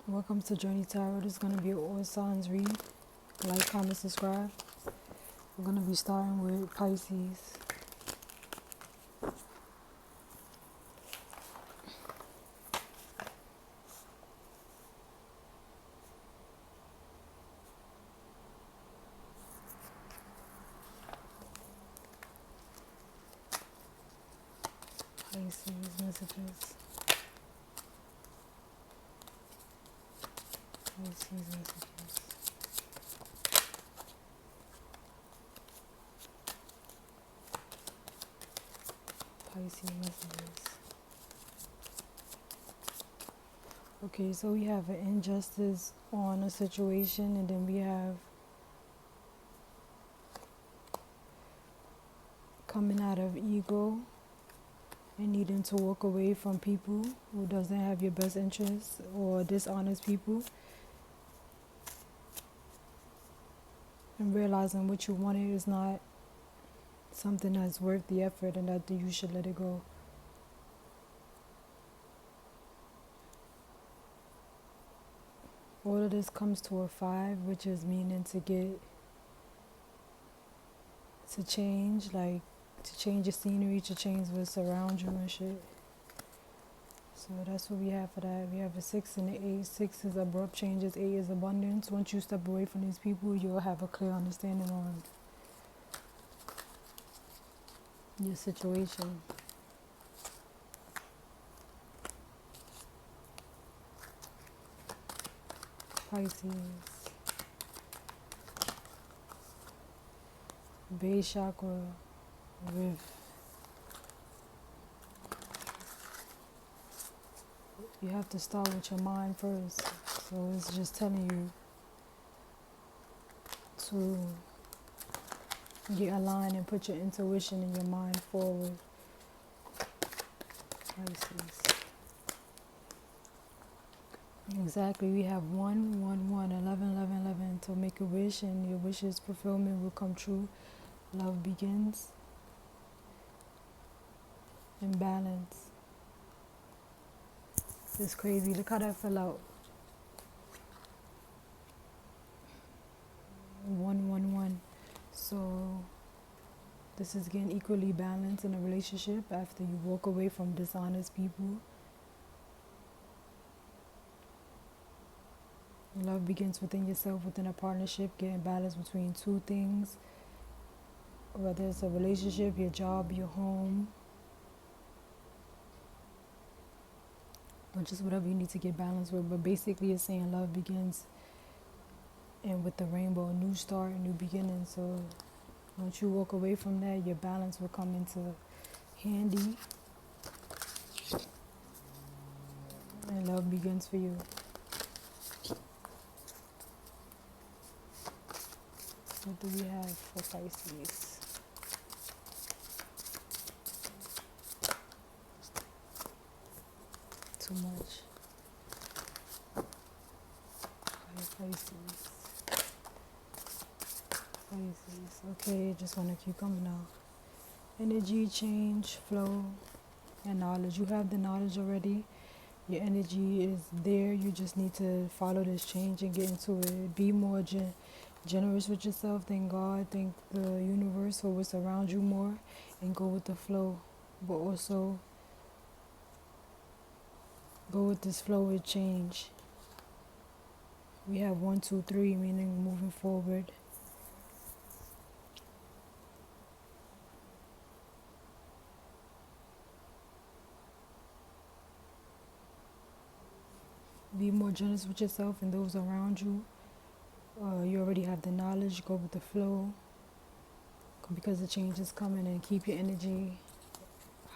Welcome to JourneysTarot. This is going to be an all signs read. Like, comment, subscribe. We're going to be starting with Pisces. Pisces messages. Pisces messages. Pisces messages. Okay, so we have an injustice on a situation, and then we have coming out of ego and needing to walk away from people who doesn't have your best interests or dishonest people, and realizing what you wanted is not something that's worth the effort and that you should let it go. All of this comes to a 5, which is meaning to change, like to change the scenery, to change what's around you and shit. So that's what we have for that. We have a 6 and an 8. 6 is abrupt changes, 8 is abundance. Once you step away from these people, you'll have a clear understanding on your situation. Pisces. Base chakra rift. You have to start with your mind first. So it's just telling you to get aligned and put your intuition and your mind forward. Pisces. Exactly, we have 1, 1, 1, 11, 11, 11. To make a wish and your wishes fulfillment will come true. Love begins. And balance. It's crazy. Look how that fell out. 1, 1, 1. So this is getting equally balanced in a relationship after you walk away from dishonest people. Love begins within yourself, within a partnership, getting balance between two things, whether it's a relationship, your job, your home, or just whatever you need to get balance with. But basically it's saying love begins, and with the rainbow, a new start, a new beginning. So once you walk away from that, your balance will come into handy, and love begins for you. What do we have for Pisces? Too much. Pisces. Okay, just want to keep coming out. Energy, change, flow, and knowledge. You have the knowledge already. Your energy is there. You just need to follow this change and get into it. Be more generous with yourself. Thank God, thank the universe for what's around you more, and go with the flow. But also go with this flow with change. We have 1, 2, 3, meaning moving forward. Be more generous with yourself and those around you. You already have the knowledge. Go with the flow, because the change is coming, and keep your energy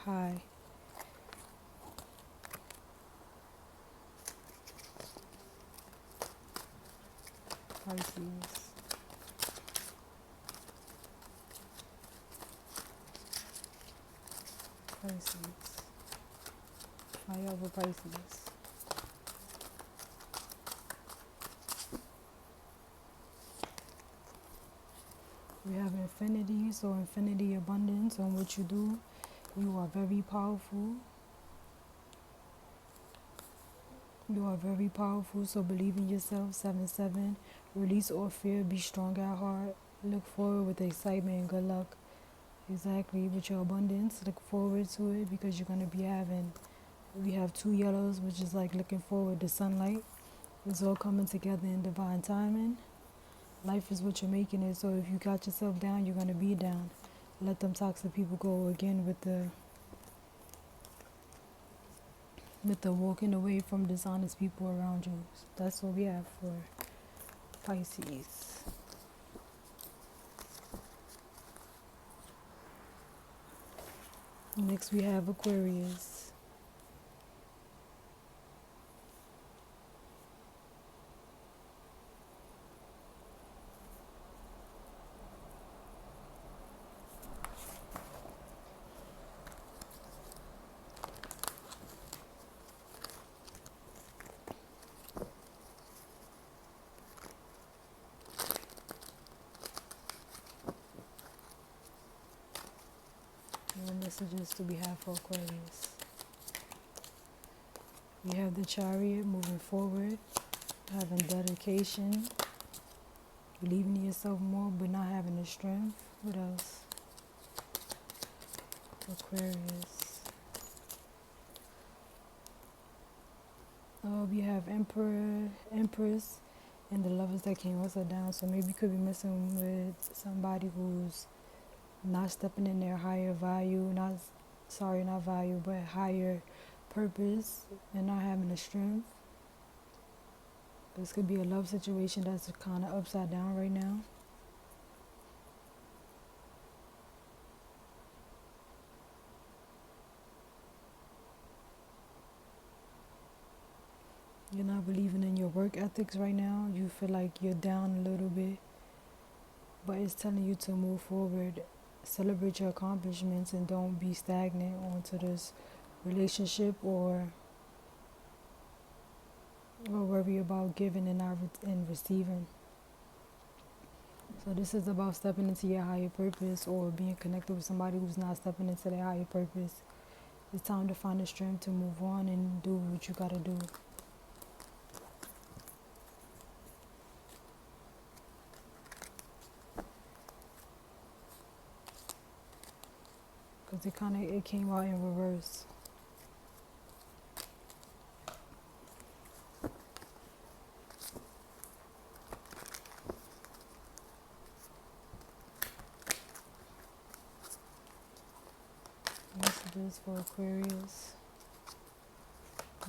high. Pisces. Fire over Pisces. We have infinity, so infinity abundance on what you do. You are very powerful. You are very powerful, so believe in yourself. 7-7. Release all fear. Be strong at heart. Look forward with excitement and good luck. Exactly, with your abundance. Look forward to it because you're going to be having, we have 2 yellows, which is like looking forward to sunlight. It's all coming together in divine timing. Life is what you're making it, so if you got yourself down, you're going to be down. Let them toxic people go again with the walking away from dishonest people around you. That's what we have for Pisces. Next we have Aquarius. And messages to be had for Aquarius. You have the Chariot, moving forward, having dedication, believing in yourself more but not having the strength. What else? Aquarius. We have Emperor, Empress, and the Lovers that came upside down. So maybe you could be messing with somebody who's not stepping in their higher value, not value, but higher purpose, and not having the strength. This could be a love situation that's kind of upside down right now. You're not believing in your work ethics right now. You feel like you're down a little bit, but it's telling you to move forward. Celebrate your accomplishments and don't be stagnant onto this relationship or worry about giving and not and receiving. So this is about stepping into your higher purpose or being connected with somebody who's not stepping into their higher purpose. It's time to find the strength to move on and do what you gotta do. Because it came out in reverse. Messages for Aquarius.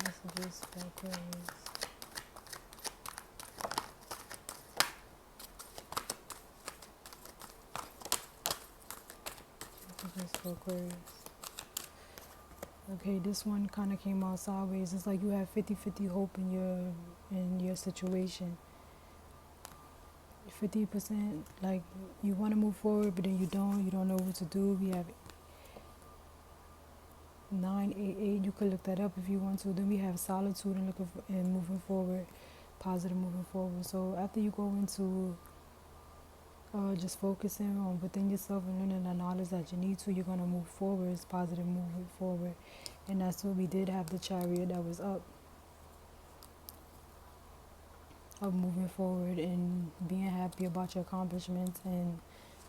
Messages for Aquarius. Messages for Aquarius. Okay, this one kind of came out sideways. It's like you have 50-50 hope in your situation. 50%, like you want to move forward, but then you don't know what to do. We have 988. You could look that up if you want to. Then we have solitude and and moving forward, positive moving forward. So after you go into just focusing on within yourself and learning the knowledge that you need to, you're going to move forward. It's positive moving forward. And that's what we did have, the Chariot that was up moving forward and being happy about your accomplishments and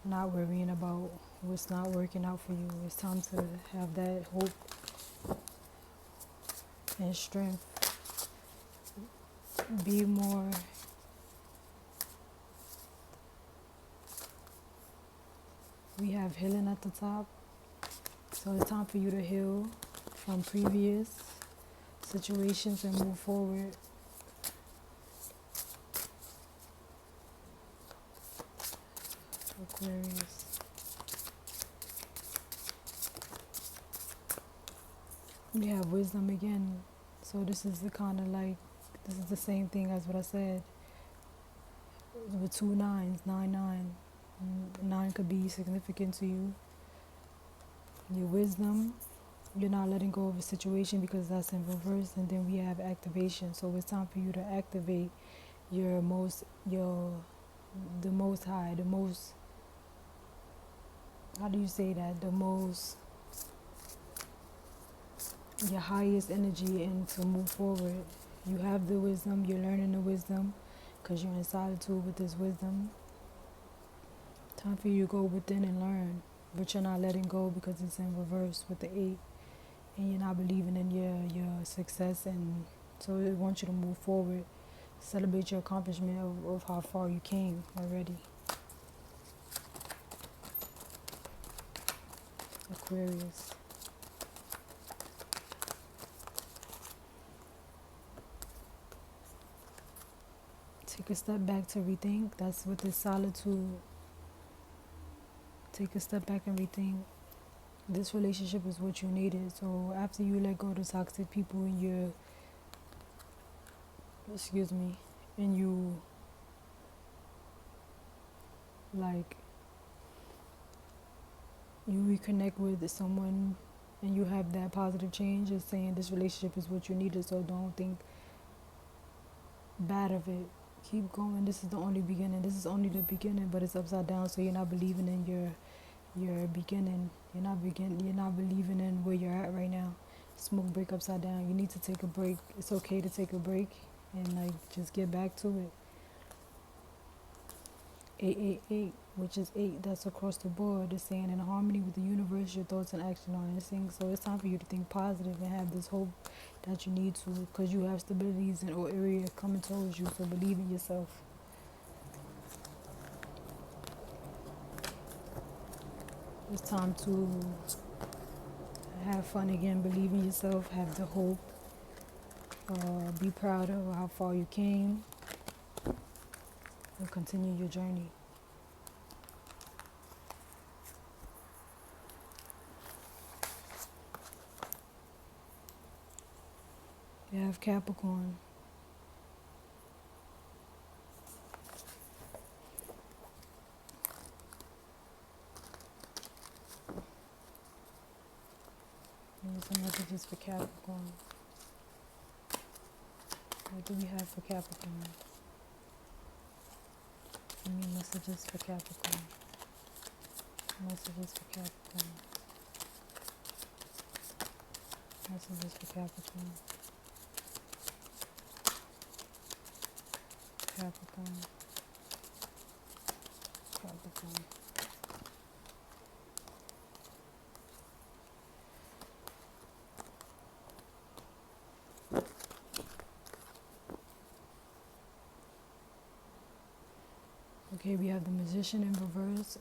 not worrying about what's not working out for you. It's time to have that hope and strength. Be more we have healing at the top. So it's time for you to heal from previous situations and move forward. Aquarius. We have wisdom again. So this is this is the same thing as what I said. With 2 9s, 9. 9 could be significant to you. Your wisdom, you're not letting go of a situation because that's in reverse. And then we have activation. So it's time for you to activate the most high, the most, how do you say that? Your highest energy and to move forward. You have the wisdom, you're learning the wisdom because you're in solitude with this wisdom. Time for you to go within and learn, but you're not letting go because it's in reverse with the 8, and you're not believing in your success, and so it wants you to move forward. Celebrate your accomplishment of how far you came already. Aquarius. Take a step back to rethink. That's with the solitude. Take a step back and rethink. This relationship is what you needed. So after you let go of the toxic people in your, and you like, you reconnect with someone and you have that positive change, it's saying this relationship is what you needed. So don't think bad of it. Keep going. This is the only beginning. This is only the beginning, but it's upside down. So you're not believing in your beginning. You're not believing in where you're at right now. Smoke break upside down. You need to take a break. It's okay to take a break and like just get back to it. 888, which is 8, that's across the board. It's saying in harmony with the universe, your thoughts and action are in sync. So it's time for you to think positive and have this hope that you need to, because you have stabilities in all areas coming towards you. So believe in yourself. It's time to have fun again. Believe in yourself. Have the hope. Be proud of how far you came. And continue your journey. You have Capricorn. Here's some messages for Capricorn. What do we have for Capricorn? Give me messages for Capricorn. Messages for Capricorn. Messages for Capricorn. Capricorn. Capricorn. Okay, we have the Magician in reverse.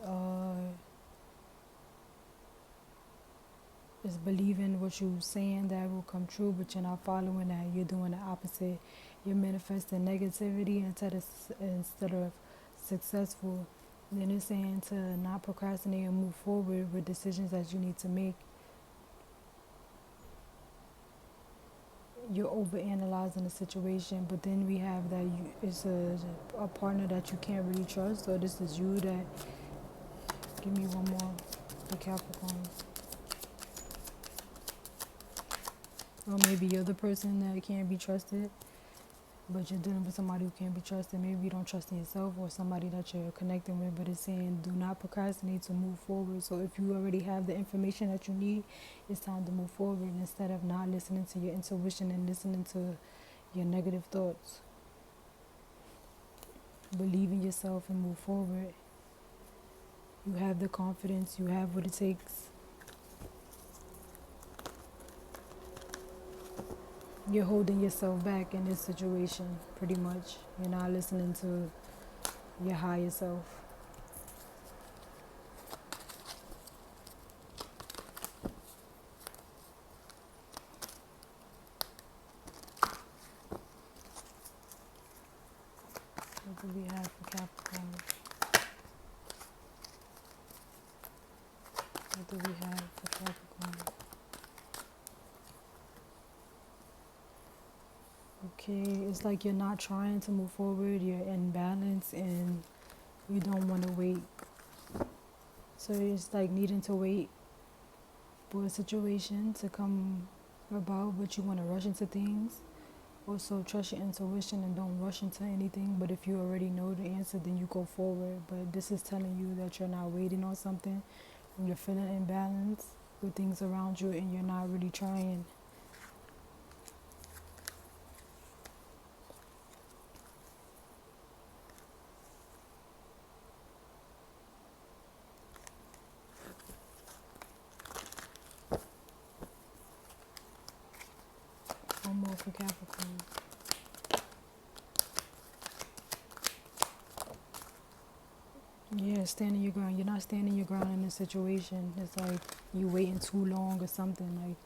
Is believing what you're saying that will come true, but you're not following that. You're doing the opposite. You're manifesting negativity instead of successful. And then it's saying to not procrastinate and move forward with decisions that you need to make. You're overanalyzing the situation, but then we have that it's a partner that you can't really trust. So this is you that. Give me one more for Capricorn. Or maybe you're the person that can't be trusted, but you're dealing with somebody who can't be trusted. Maybe you don't trust in yourself or somebody that you're connecting with, but it's saying do not procrastinate to move forward. So if you already have the information that you need, it's time to move forward instead of not listening to your intuition and listening to your negative thoughts. Believe in yourself and move forward. You have the confidence. You have what it takes. You're holding yourself back in this situation, pretty much. You're not listening to your higher self. What do we have for Capricorn? What do we have for Capricorn? Okay, it's like you're not trying to move forward, you're in balance and you don't want to wait. So it's like needing to wait for a situation to come about, but you want to rush into things. Also trust your intuition and don't rush into anything, but if you already know the answer, then you go forward. But this is telling you that you're not waiting on something when you're feeling imbalanced with things around you and you're not really trying. for Capricorn. Yeah, standing your ground. You're not standing your ground in a situation. It's like you waiting too long or something. Like,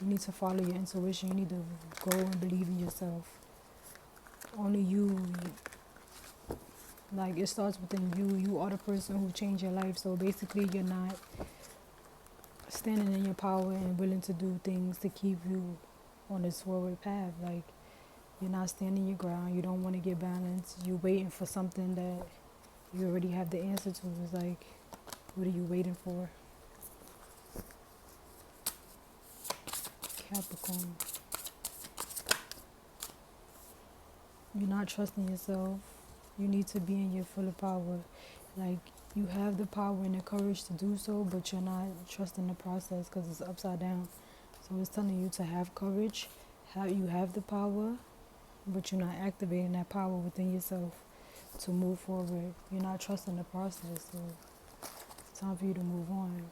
you need to follow your intuition. You need to go and believe in yourself. Only you, like, it starts within you. You are the person who changed your life. So basically, you're not standing in your power and willing to do things to keep you on this forward path. Like, you're not standing your ground. You don't want to get balanced. You're waiting for something that you already have the answer to. It's like, what are you waiting for? Capricorn. You're not trusting yourself. You need to be in your full power. Like, you have the power and the courage to do so, but you're not trusting the process because it's upside down. So it's telling you to have courage. You have the power, but you're not activating that power within yourself to move forward. You're not trusting the process. So it's time for you to move on.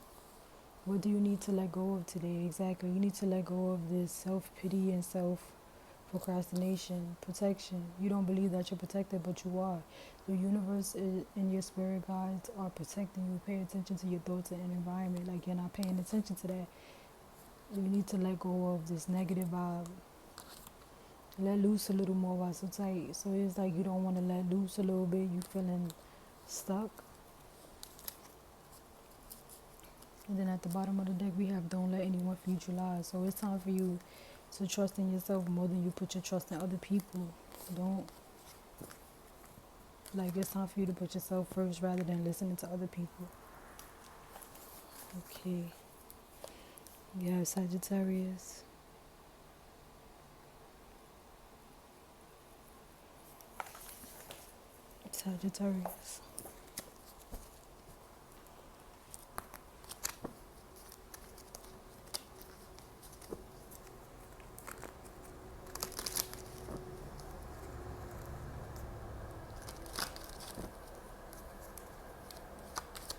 What do you need to let go of today? Exactly. You need to let go of this self-pity and self-procrastination, protection. You don't believe that you're protected, but you are. The universe and your spirit guides are protecting you. Pay attention to your thoughts and environment. Like, you're not paying attention to that. You need to let go of this negative vibe. Let loose a little more while so tight. So it's like you don't want to let loose a little bit. You feeling stuck. And then at the bottom of the deck, we have don't let anyone feed you lies. So it's time for you to trust in yourself more than you put your trust in other people. It's time for you to put yourself first rather than listening to other people. Okay. We have Sagittarius. Sagittarius.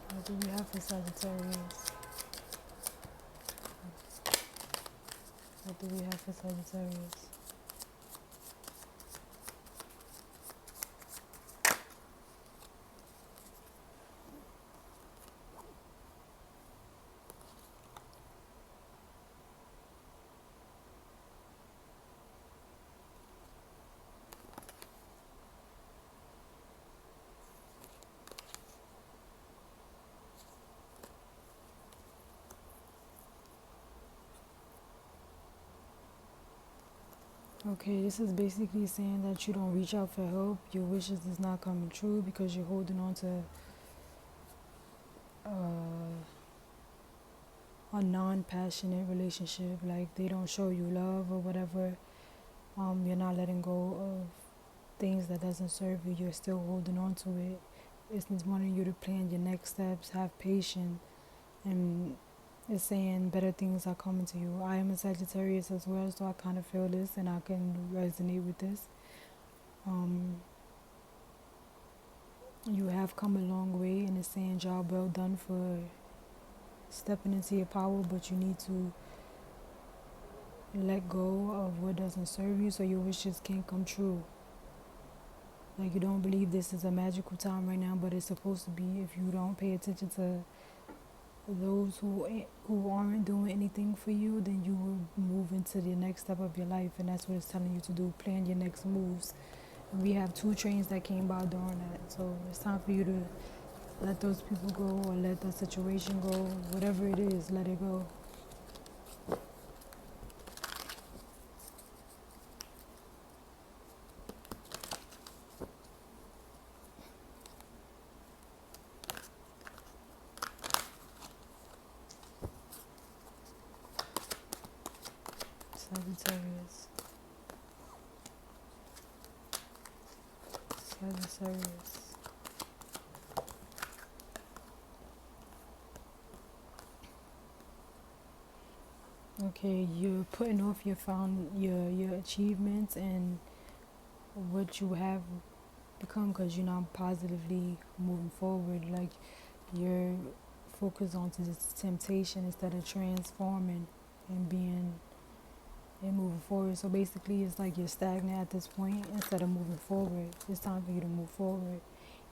What do we have for Sagittarius? What do we have for Sagittarius? Okay, this is basically saying that you don't reach out for help. Your wishes is not coming true because you're holding on to a non-passionate relationship. Like, they don't show you love or whatever. You're not letting go of things that doesn't serve you. You're still holding on to it. It's wanting you to plan your next steps, have patience, and it's saying better things are coming to you. I am a Sagittarius as well, so I kind of feel this and I can resonate with this. You have come a long way, and it's saying job well done for stepping into your power, but you need to let go of what doesn't serve you so your wishes can come true. Like, you don't believe this is a magical time right now, but it's supposed to be. If you don't pay attention to those who aren't doing anything for you, then you will move into the next step of your life, and that's what it's telling you to do. Plan your next moves. And we have 2 trains that came by during that, so it's time for you to let those people go or let that situation go. Whatever it is, let it go. Sagittarius. Sagittarius. Okay, you're putting off your achievements and what you have become because you're not positively moving forward. Like, you're focused on to this temptation instead of transforming and being and moving forward. So basically, it's like you're stagnant at this point. Instead of moving forward, it's time for you to move forward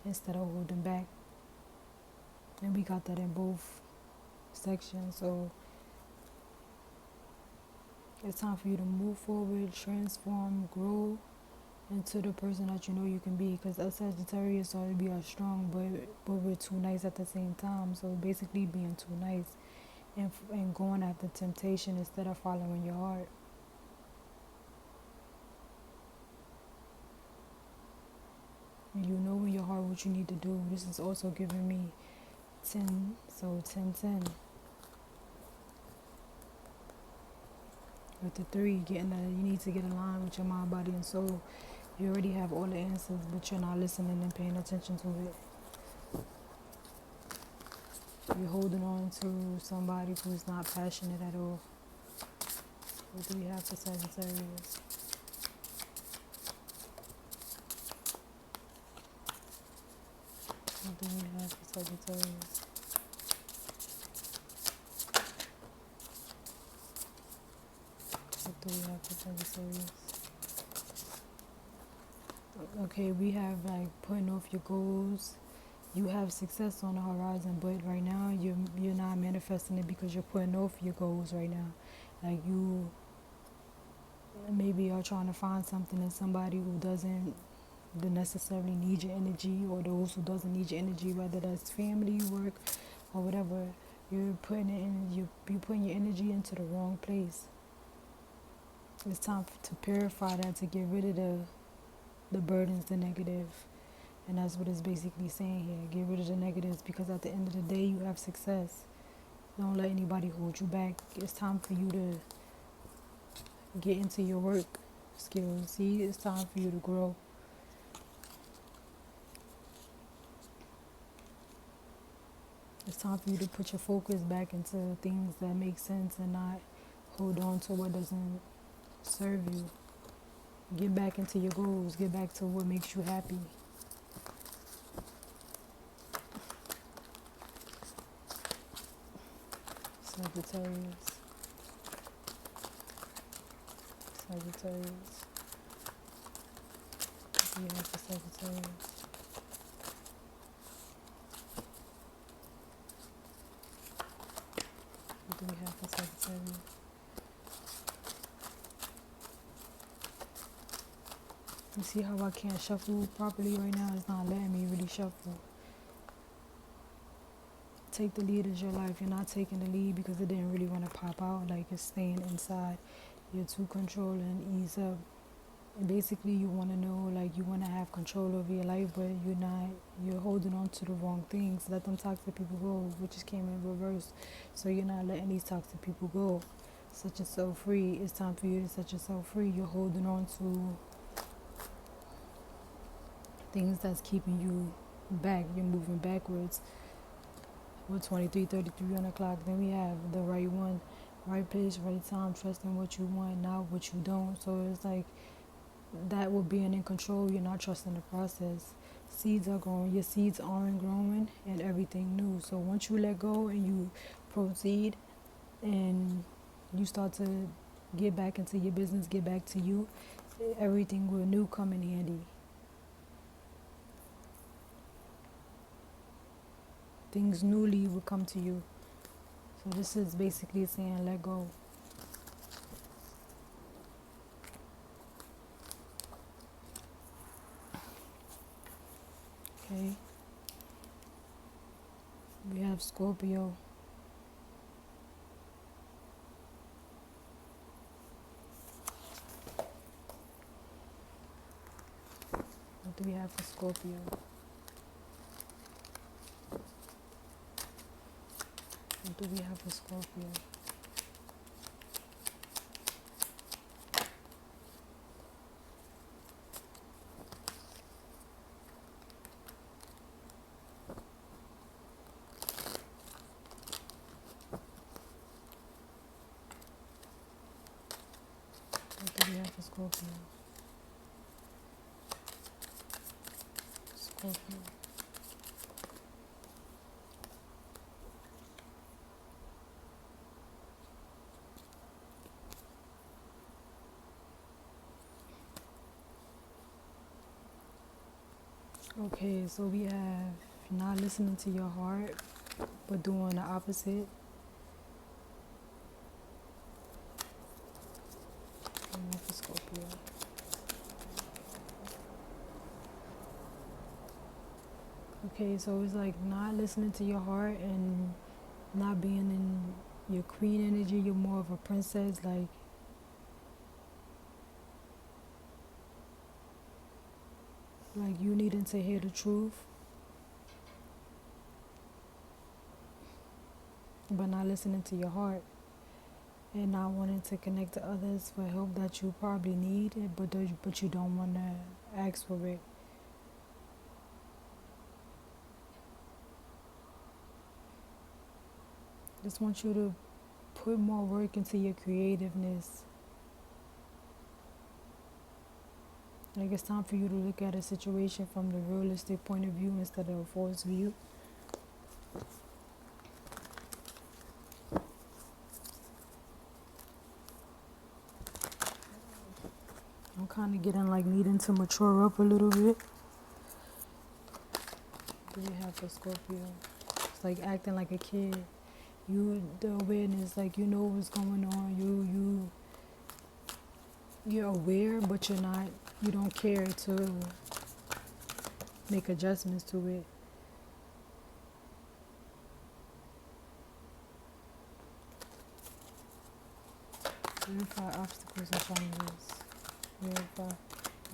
instead of holding back. And we got that in both sections. So it's time for you to move forward, transform, grow into the person that you know you can be. Because us Sagittarius we are strong, but we're too nice at the same time. So basically, being too nice and going after temptation instead of following your heart. You know in your heart what you need to do. This is also giving me 10, so 10. With the 3, getting that you need to get aligned with your mind, body, and soul. You already have all the answers, but you're not listening and paying attention to it. You're holding on to somebody who's not passionate at all. What do we have for Sagittarius? What do we have for Sagittarius? What do we have for Sagittarius? Okay, we have like putting off your goals. You have success on the horizon, but right now you're not manifesting it because you're putting off your goals right now. Like you maybe are trying to find something in somebody who doesn't necessarily need your energy, or those who doesn't need your energy, whether that's family, work, or whatever. You're putting it in. You're putting your energy into the wrong place. It's time to purify that, to get rid of the burdens, the negative. And that's what it's basically saying here. Get rid of the negatives, because at the end of the day, you have success. Don't let anybody hold you back. It's time for you to get into your work skills. See, it's time for you to grow. It's time for you to put your focus back into things that make sense and not hold on to what doesn't serve you. Get back into your goals. Get back to what makes you happy. Sagittarius. Sagittarius. What do you have for Sagittarius? What do we have for Sagittarius? You see how I can't shuffle properly right now? It's not letting me really shuffle. Take the lead as your life. You're not taking the lead because it didn't really want to pop out. Like it's staying inside. You're too controlling. Ease up. And basically you want to know, like you want to have control over your life, but you're not. You're holding on to the wrong things. Let them toxic people go, which just came in reverse. So you're not letting these toxic people go. Set yourself free. It's time for you to set yourself free. You're holding on to things that's keeping you back. You're moving backwards. We're 23:33 on the clock. Then we have the right one, right place, right time, trusting what you want, not what you don't. So it's like that with being in control, you're not trusting the process. Seeds are growing. Your seeds aren't growing and everything new. So once you let go and you proceed and you start to get back into your business, get back to you, everything will new come in handy. Things newly will come to you. So this is basically saying let go. Okay. We have Scorpio. What do we have for Scorpio? What do we have for Scorpio? What do we have for Scorpio? Scorpio. Okay, so we have not listening to your heart, but doing the opposite. For Scorpio. Okay, so it's like not listening to your heart and not being in your queen energy. You're more of a princess, like you needing to hear the truth, but not listening to your heart, and not wanting to connect to others for help that you probably need, but you don't want to ask for it. Just want you to put more work into your creativeness. Like it's time for you to look at a situation from the realistic point of view instead of a false view. I'm kind of getting like needing to mature up a little bit. What do you have for Scorpio? It's like acting like a kid. The awareness, like you know what's going on. You're aware, but you don't care to make adjustments to it. Verify obstacles and challenges. Verify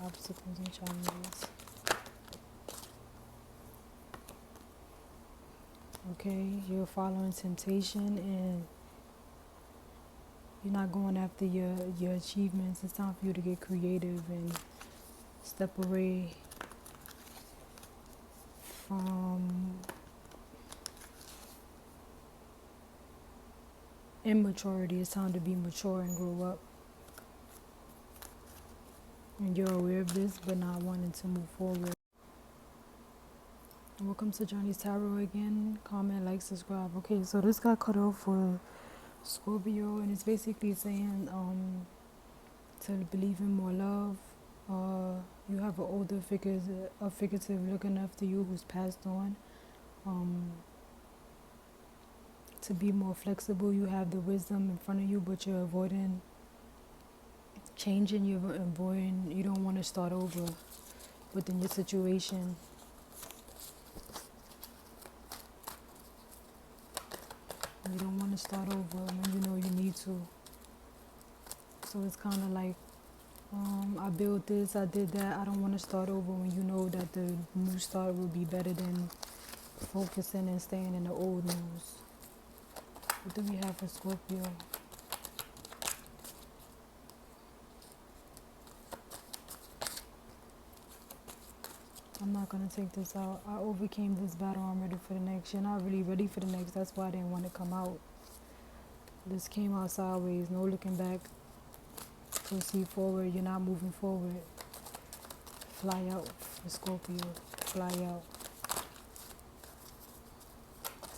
obstacles and challenges. Okay, you're following temptation and you're not going after your achievements. It's time for you to get creative and step away from immaturity. It's time to be mature and grow up. And you're aware of this, but not wanting to move forward. Welcome to JourneysTarot again. Comment, like, subscribe. Okay, so this got cut off for Scorpio, and it's basically saying to believe in more love. You have an older figurative looking after you who's passed on. To be more flexible, you have the wisdom in front of you, but you're avoiding changing. You don't want to start over within your situation. You don't want to start over when you know you need to. So it's kind of like, I built this, I did that. I don't want to start over when you know that the new start will be better than focusing and staying in the old news. What do we have for Scorpio? I'm not going to take this out. I overcame this battle. I'm ready for the next. You're not really ready for the next. That's why I didn't want to come out. This came out sideways. No looking back. Proceed forward. You're not moving forward. Fly out for Scorpio. Fly out.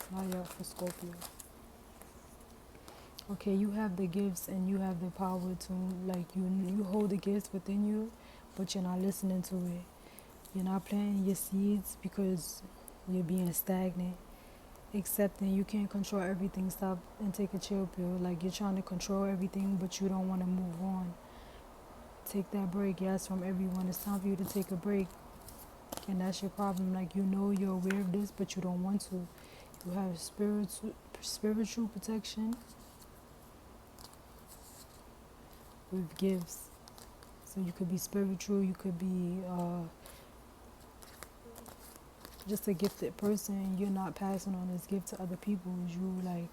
Fly out for Scorpio. Okay, you have the gifts and you have the power to, like, you hold the gifts within you, but you're not listening to it. You're not planting your seeds because you're being stagnant. Accepting you can't control everything. Stop and take a chill pill. Like you're trying to control everything, but you don't want to move on. Take that break. Yes, from everyone. It's time for you to take a break. And that's your problem. Like you know you're aware of this, but you don't want to. You have spiritual protection with gifts. So you could be spiritual. You could be just a gifted person. You're not passing on this gift to other people. You like,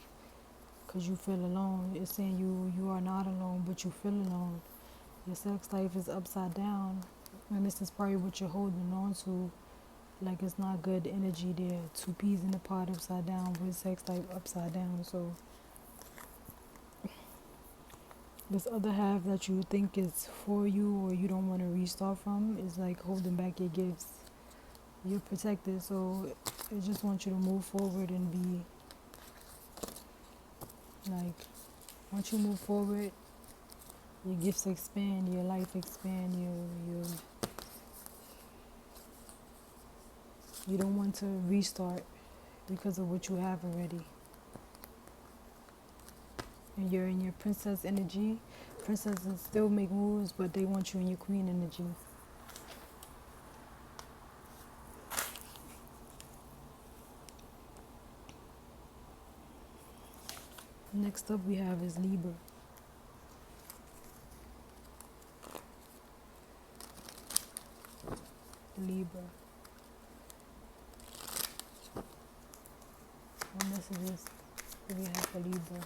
because you feel alone. It's saying you are not alone, but you feel alone. Your sex life is upside down, and this is probably what you're holding on to. Like it's not good energy there. 2 peas in the pot upside down with sex life upside down. So this other half that you think is for you or you don't want to restart from is like holding back your gifts. You're protected, so I just want you to move forward and be like, once you move forward, your gifts expand, your life expand, You don't want to restart because of what you have already. And you're in your princess energy. Princesses still make moves, but they want you in your queen energy. Next up we have is Libra. Libra. What messages do we have for Libra?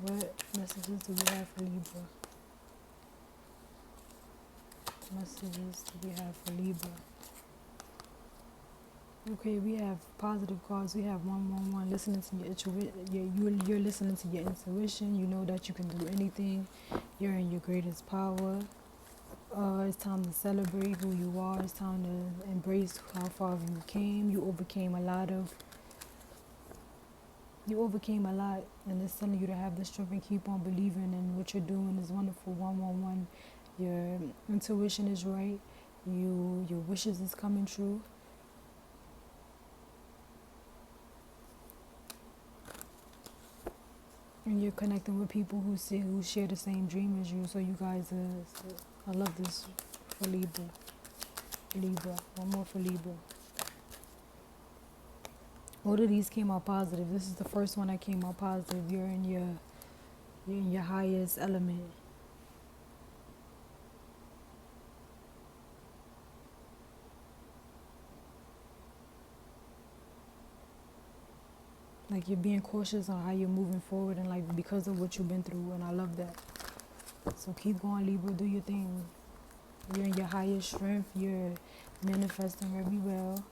What messages do we have for Libra? Messages do we have for Libra? Okay, we have positive cards. We have 111, listening to your intuition. You're listening to your intuition. You know that you can do anything. You're in your greatest power. It's time to celebrate who you are. It's time to embrace how far you came. You overcame a lot, and it's telling you to have the strength and keep on believing. And what you're doing is wonderful. 111, your intuition is right. Your wishes is coming true. And you're connecting with people who share the same dream as you. So you guys, I love this for Libra. Libra, one more for Libra. All of these came out positive. This is the first one that came out positive. You're in your highest element. Like you're being cautious on how you're moving forward in life because of what you've been through, and I love that. So keep going, Libra, do your thing. You're in your highest strength, you're manifesting very well,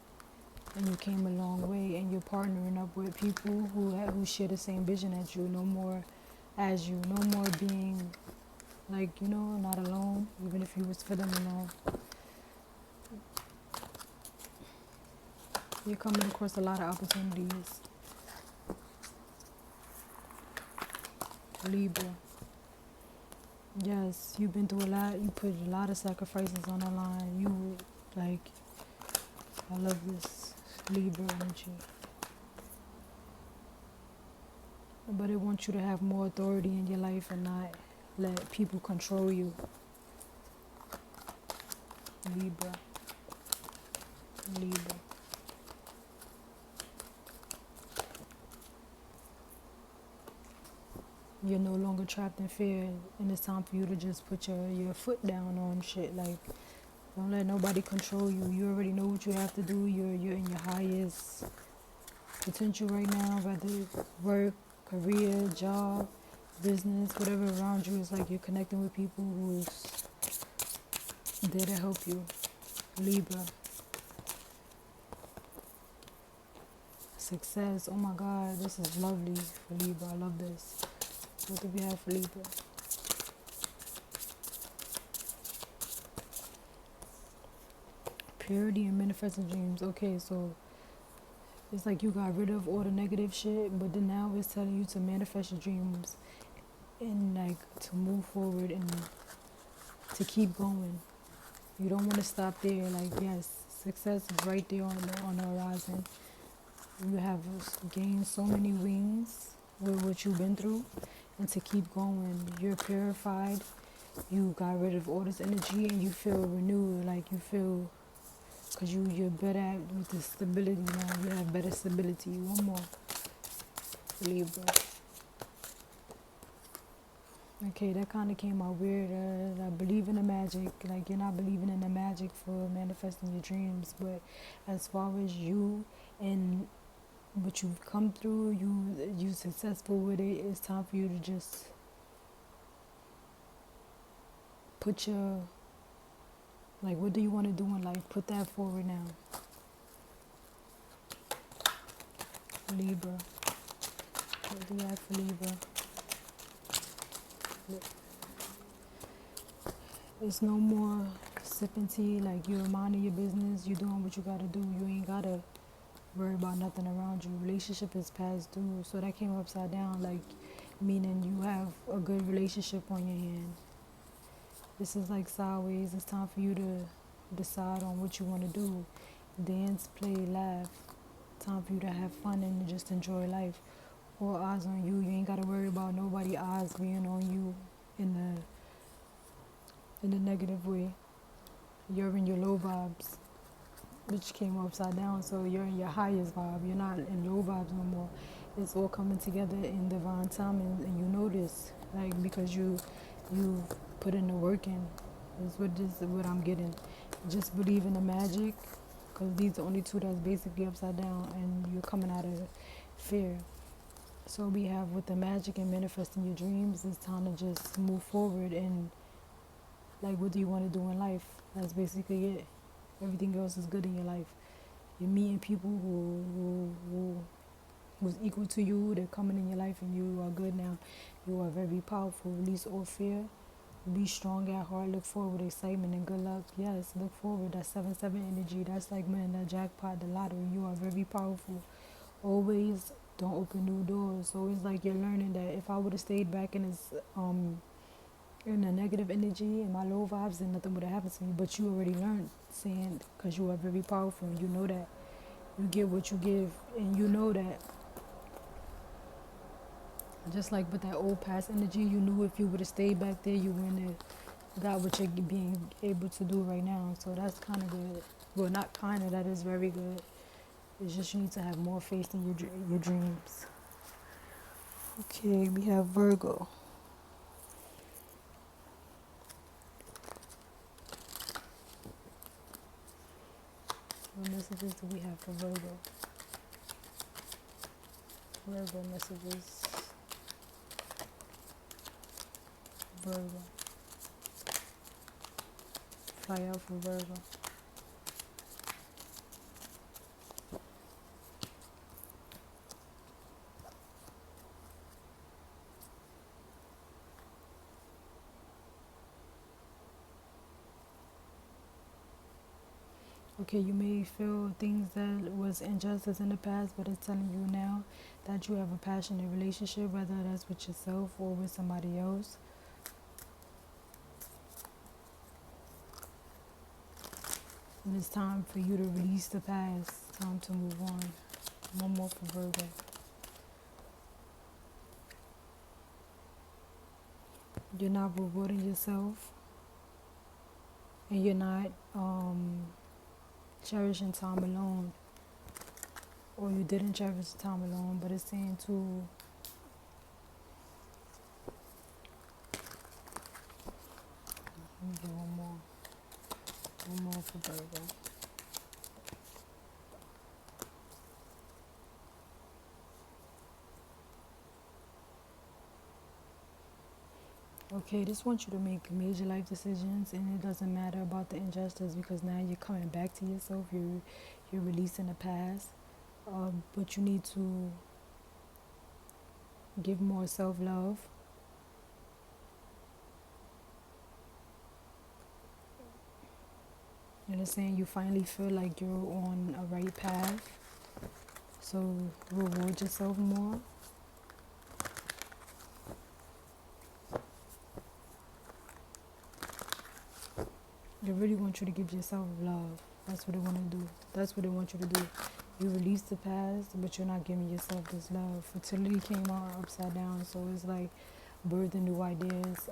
and you came a long way, and you're partnering up with people who share the same vision as you, no more being like, not alone, even if you was feeling alone. You're coming across a lot of opportunities. Libra. Yes, you've been through a lot. You put a lot of sacrifices on the line. I love this Libra energy. But it wants you to have more authority in your life and not let people control you. Libra. Libra. You're no longer trapped in fear, and it's time for you to just put your foot down on shit. Like, don't let nobody control you. You already know what you have to do. You're in your highest potential right now, whether work, career, job, business, whatever around you. It's like you're connecting with people who's there to help you. Libra. Success. Oh my God, this is lovely for Libra. I love this. What do we have for Libra? Purity and manifesting dreams. Okay, so it's like you got rid of all the negative shit, but then now it's telling you to manifest your dreams and like to move forward and to keep going. You don't want to stop there. Like, yes, success is right there on the horizon. You have gained so many wins with what you've been through, and to keep going. You're purified. You got rid of all this energy, and you feel renewed. Like you feel, because you're better with the stability now. You have better stability. One more, Libra. Okay, that kind of came out weird. I believe in the magic. Like, you're not believing in the magic for manifesting your dreams, but as far as you and what you've come through, you successful with it. It's time for you to just put your, like, what do you want to do in life? Put that forward now. Libra. What do you have for Libra? It's no more sipping tea. Like, you're minding your business. You're doing what you got to do. You ain't got to worry about nothing around you. Relationship is past due. So that came upside down, like, meaning you have a good relationship on your hand. This is like sideways. It's time for you to decide on what you want to do. Dance, play, laugh. Time for you to have fun and just enjoy life. All eyes on you. You ain't got to worry about nobody eyes being on you in the negative way. You're in your low vibes, which came upside down, so you're in your highest vibe. You're not in low vibes no more. It's all coming together in divine time, and you know this, like, because you put in the work in. This is what I'm getting. Just believe in the magic, because these are the only two that's basically upside down, and you're coming out of fear. So we have with the magic and manifesting your dreams, it's time to just move forward and, like, what do you want to do in life? That's basically it. Everything else is good in your life. You're meeting people who was equal to you. They're coming in your life, and you are good now. You are very powerful. Release all fear. Be strong at heart. Look forward with excitement and good luck. Yes, look forward. That's 7-7 energy. That's like winning the jackpot, the lottery. You are very powerful. Always don't open new doors. So it's like you're learning that if I would have stayed back in this in a negative energy and my low vibes, then nothing would have happened to me. But you already learned, saying, because you are very powerful, and you know that you get what you give, and you know that. Just like with that old past energy, you knew if you would have stayed back there, you wouldn't have got what you're being able to do right now. So that's kind of good. Well, not kind of, that is very good. It's just you need to have more faith in your dreams. Okay, we have Virgo. What messages do we have for Virgo? Virgo messages. Virgo. Fly out for Virgo. Okay, you may feel things that was injustice in the past, but it's telling you now that you have a passionate relationship, whether that's with yourself or with somebody else. And it's time for you to release the past. Time to move on. One more for Virgo. You're not rewarding yourself, and you're not cherishing time alone, or you didn't cherish the time alone, but it's saying to one more for Virgo. Okay, just want you to make major life decisions, and it doesn't matter about the injustice, because now you're coming back to yourself. You're releasing the past, but you need to give more self-love. And it's saying you finally feel like you're on a right path, so reward yourself more. They really want you to give yourself love. That's what they want to do. That's what they want you to do. You release the past, but you're not giving yourself this love. Fertility came out upside down, so it's like birthing new ideas.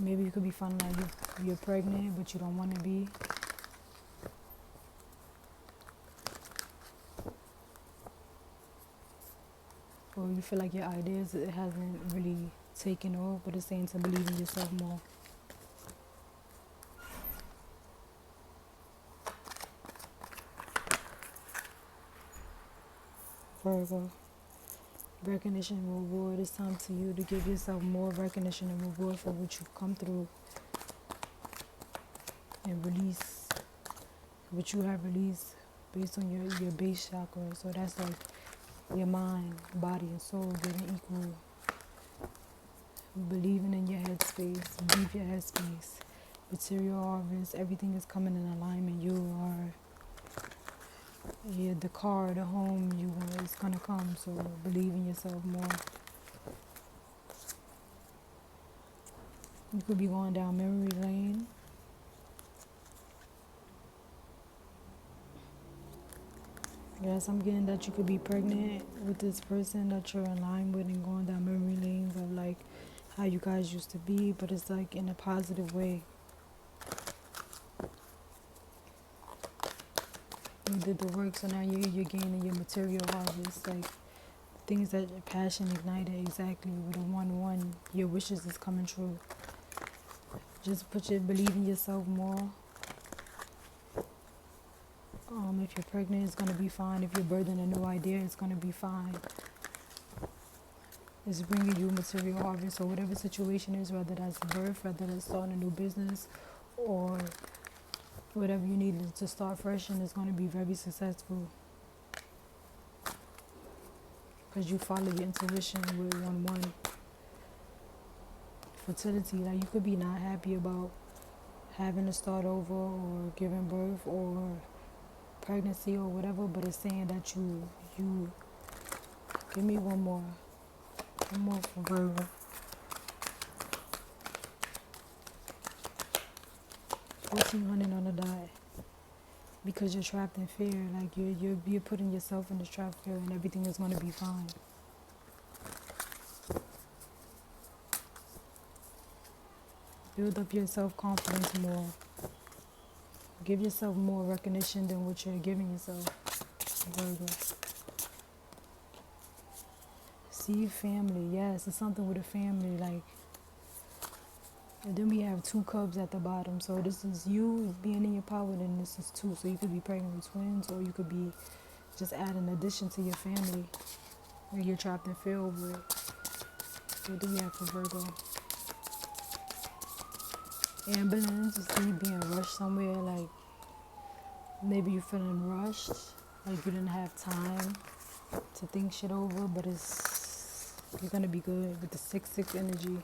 Maybe you could be finding out you're pregnant, but you don't want to be. Or you feel like your ideas, it hasn't really taken off, but it's saying to believe in yourself more. Virgo, recognition and reward. It's time to you to give yourself more recognition and reward for what you've come through, and release what you have released based on your base chakra. So that's like your mind, body, and soul getting equal. Believing in your headspace, leave your headspace. Material harvest, everything is coming in alignment. You are, the car, the home you want is gonna come. So believe in yourself more. You could be going down memory lane, Yes, I'm getting that you could be pregnant with this person that you're in line with and going down memory lanes of like how you guys used to be, but it's like in a positive way. You did the work, so now you're gaining your material harvest, like things that your passion ignited exactly with a 1-1. Your wishes is coming true. Just believe in yourself more. If you're pregnant, it's going to be fine. If you're birthing a new idea, it's going to be fine. It's bringing you material harvest or whatever situation is, whether that's birth, whether that's starting a new business, or whatever you need to start fresh, and it's going to be very successful. Because you follow your intuition with 1-1. Fertility, like you could be not happy about having to start over or giving birth or pregnancy or whatever, but it's saying that you give me one more for Virgo. 1400 on the dot, because you're trapped in fear. Like you're putting yourself in this trap fear, and everything is going to be fine. Build up your self-confidence more. Give yourself more recognition than what you're giving yourself, Virgo. See family, yes, it's something with a family, like. And then we have 2 cups at the bottom, so this is you being in your power, and this is 2, so you could be pregnant with twins, or you could be just adding addition to your family, or you're trapped in fear over it. What do we have for Virgo? Ambulance, you see being rushed somewhere, like maybe you're feeling rushed, like you didn't have time to think shit over, but you're gonna be good with the 6-6 energy.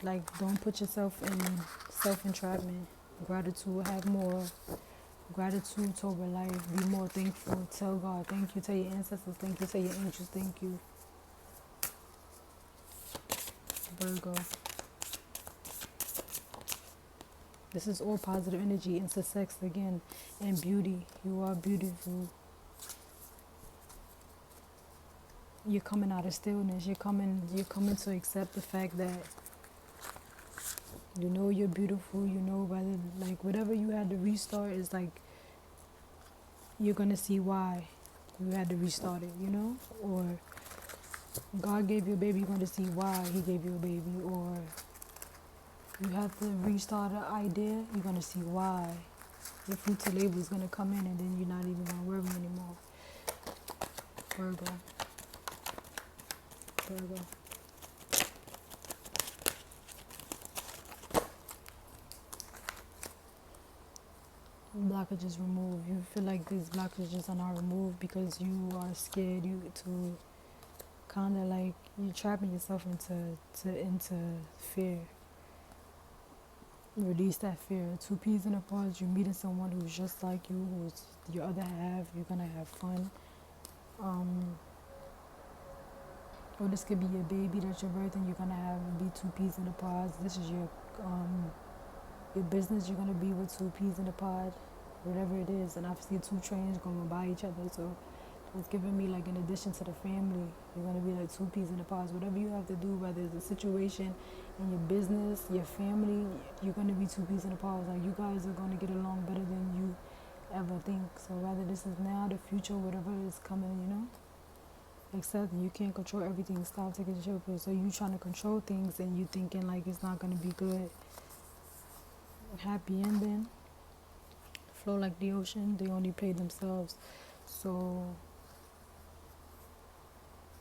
Like, don't put yourself in self-entrapment. Gratitude, have more gratitude over life. Be more thankful. Tell God thank you. Tell your ancestors thank you. Tell your angels thank you. Virgo. This is all positive energy into sex again, and beauty. You are beautiful. You're coming out of stillness. You're coming to accept the fact that you know you're beautiful. You know, whether like whatever you had to restart is like you're gonna see why you had to restart it. You know, or God gave you a baby. You're gonna see why He gave you a baby, or you have to restart an idea, you're going to see why. Your future label is going to come in, and then you're not even going to worry anymore. Virgo. Blockages removed. You feel like these blockages are not removed because you are scared to kind of like, you're trapping yourself into fear. Release that fear. 2 peas in a pod. You're meeting someone who's just like you, who's your other half. You're gonna have fun. Or this could be your baby that you're birthing. You're gonna be 2 peas in a pod. This is your business. You're gonna be with 2 peas in a pod, whatever it is. And I've seen 2 trains going by each other. So it's giving me like, in addition to the family, you're gonna be like 2 peas in a pod. Whatever you have to do, whether it's a situation in your business, your family, you're going to be 2 peas in a pod. Like, you guys are going to get along better than you ever think. So whether this is now, the future, whatever is coming, you know, accept you can't control everything. Stop taking control. So you trying to control things, and you thinking like it's not going to be good. Happy ending. Flow like the ocean. They only play themselves. So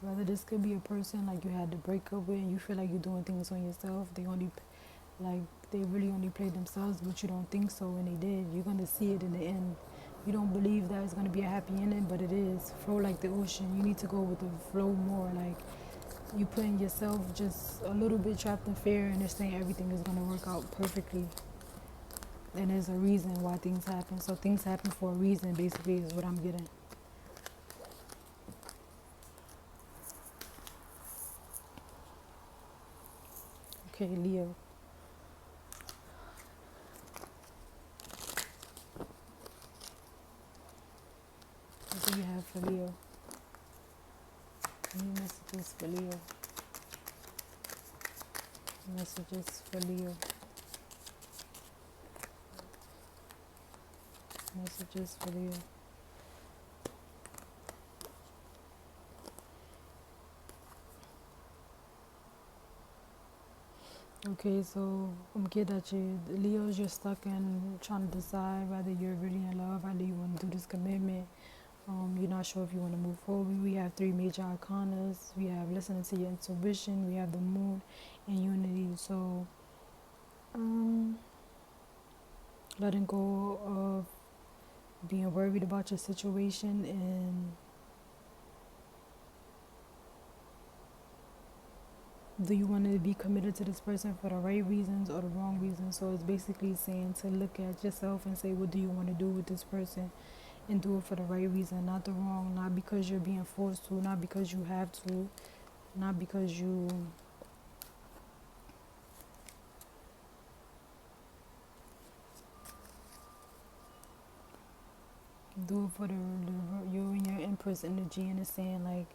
whether this could be a person like you had to break up with, and you feel like you're doing things on yourself, they really only play themselves, but you don't think so, and they did. You're gonna see it in the end. You don't believe that it's gonna be a happy ending, but it is. Flow like the ocean. You need to go with the flow more. Like, you putting yourself just a little bit trapped in fear, and it's saying everything is gonna work out perfectly. And there's a reason why things happen. So things happen for a reason, basically, is what I'm getting. Okay, Leo. What do you have for Leo? Any messages for Leo? Messages for Leo. Messages for Leo. Okay, so I'm getting at you. Leos, you're stuck in trying to decide whether you're really in love, whether you want to do this commitment. You're not sure if you want to move forward. We have 3 major arcanas. We have listening to your intuition. We have the moon and unity. So, letting go of being worried about your situation and do you want to be committed to this person for the right reasons or the wrong reasons? So it's basically saying to look at yourself and say, what do you want to do with this person? And do it for the right reason, not the wrong, not because you're being forced to, not because you have to, not because you do it for you and your Empress energy, and it's saying like,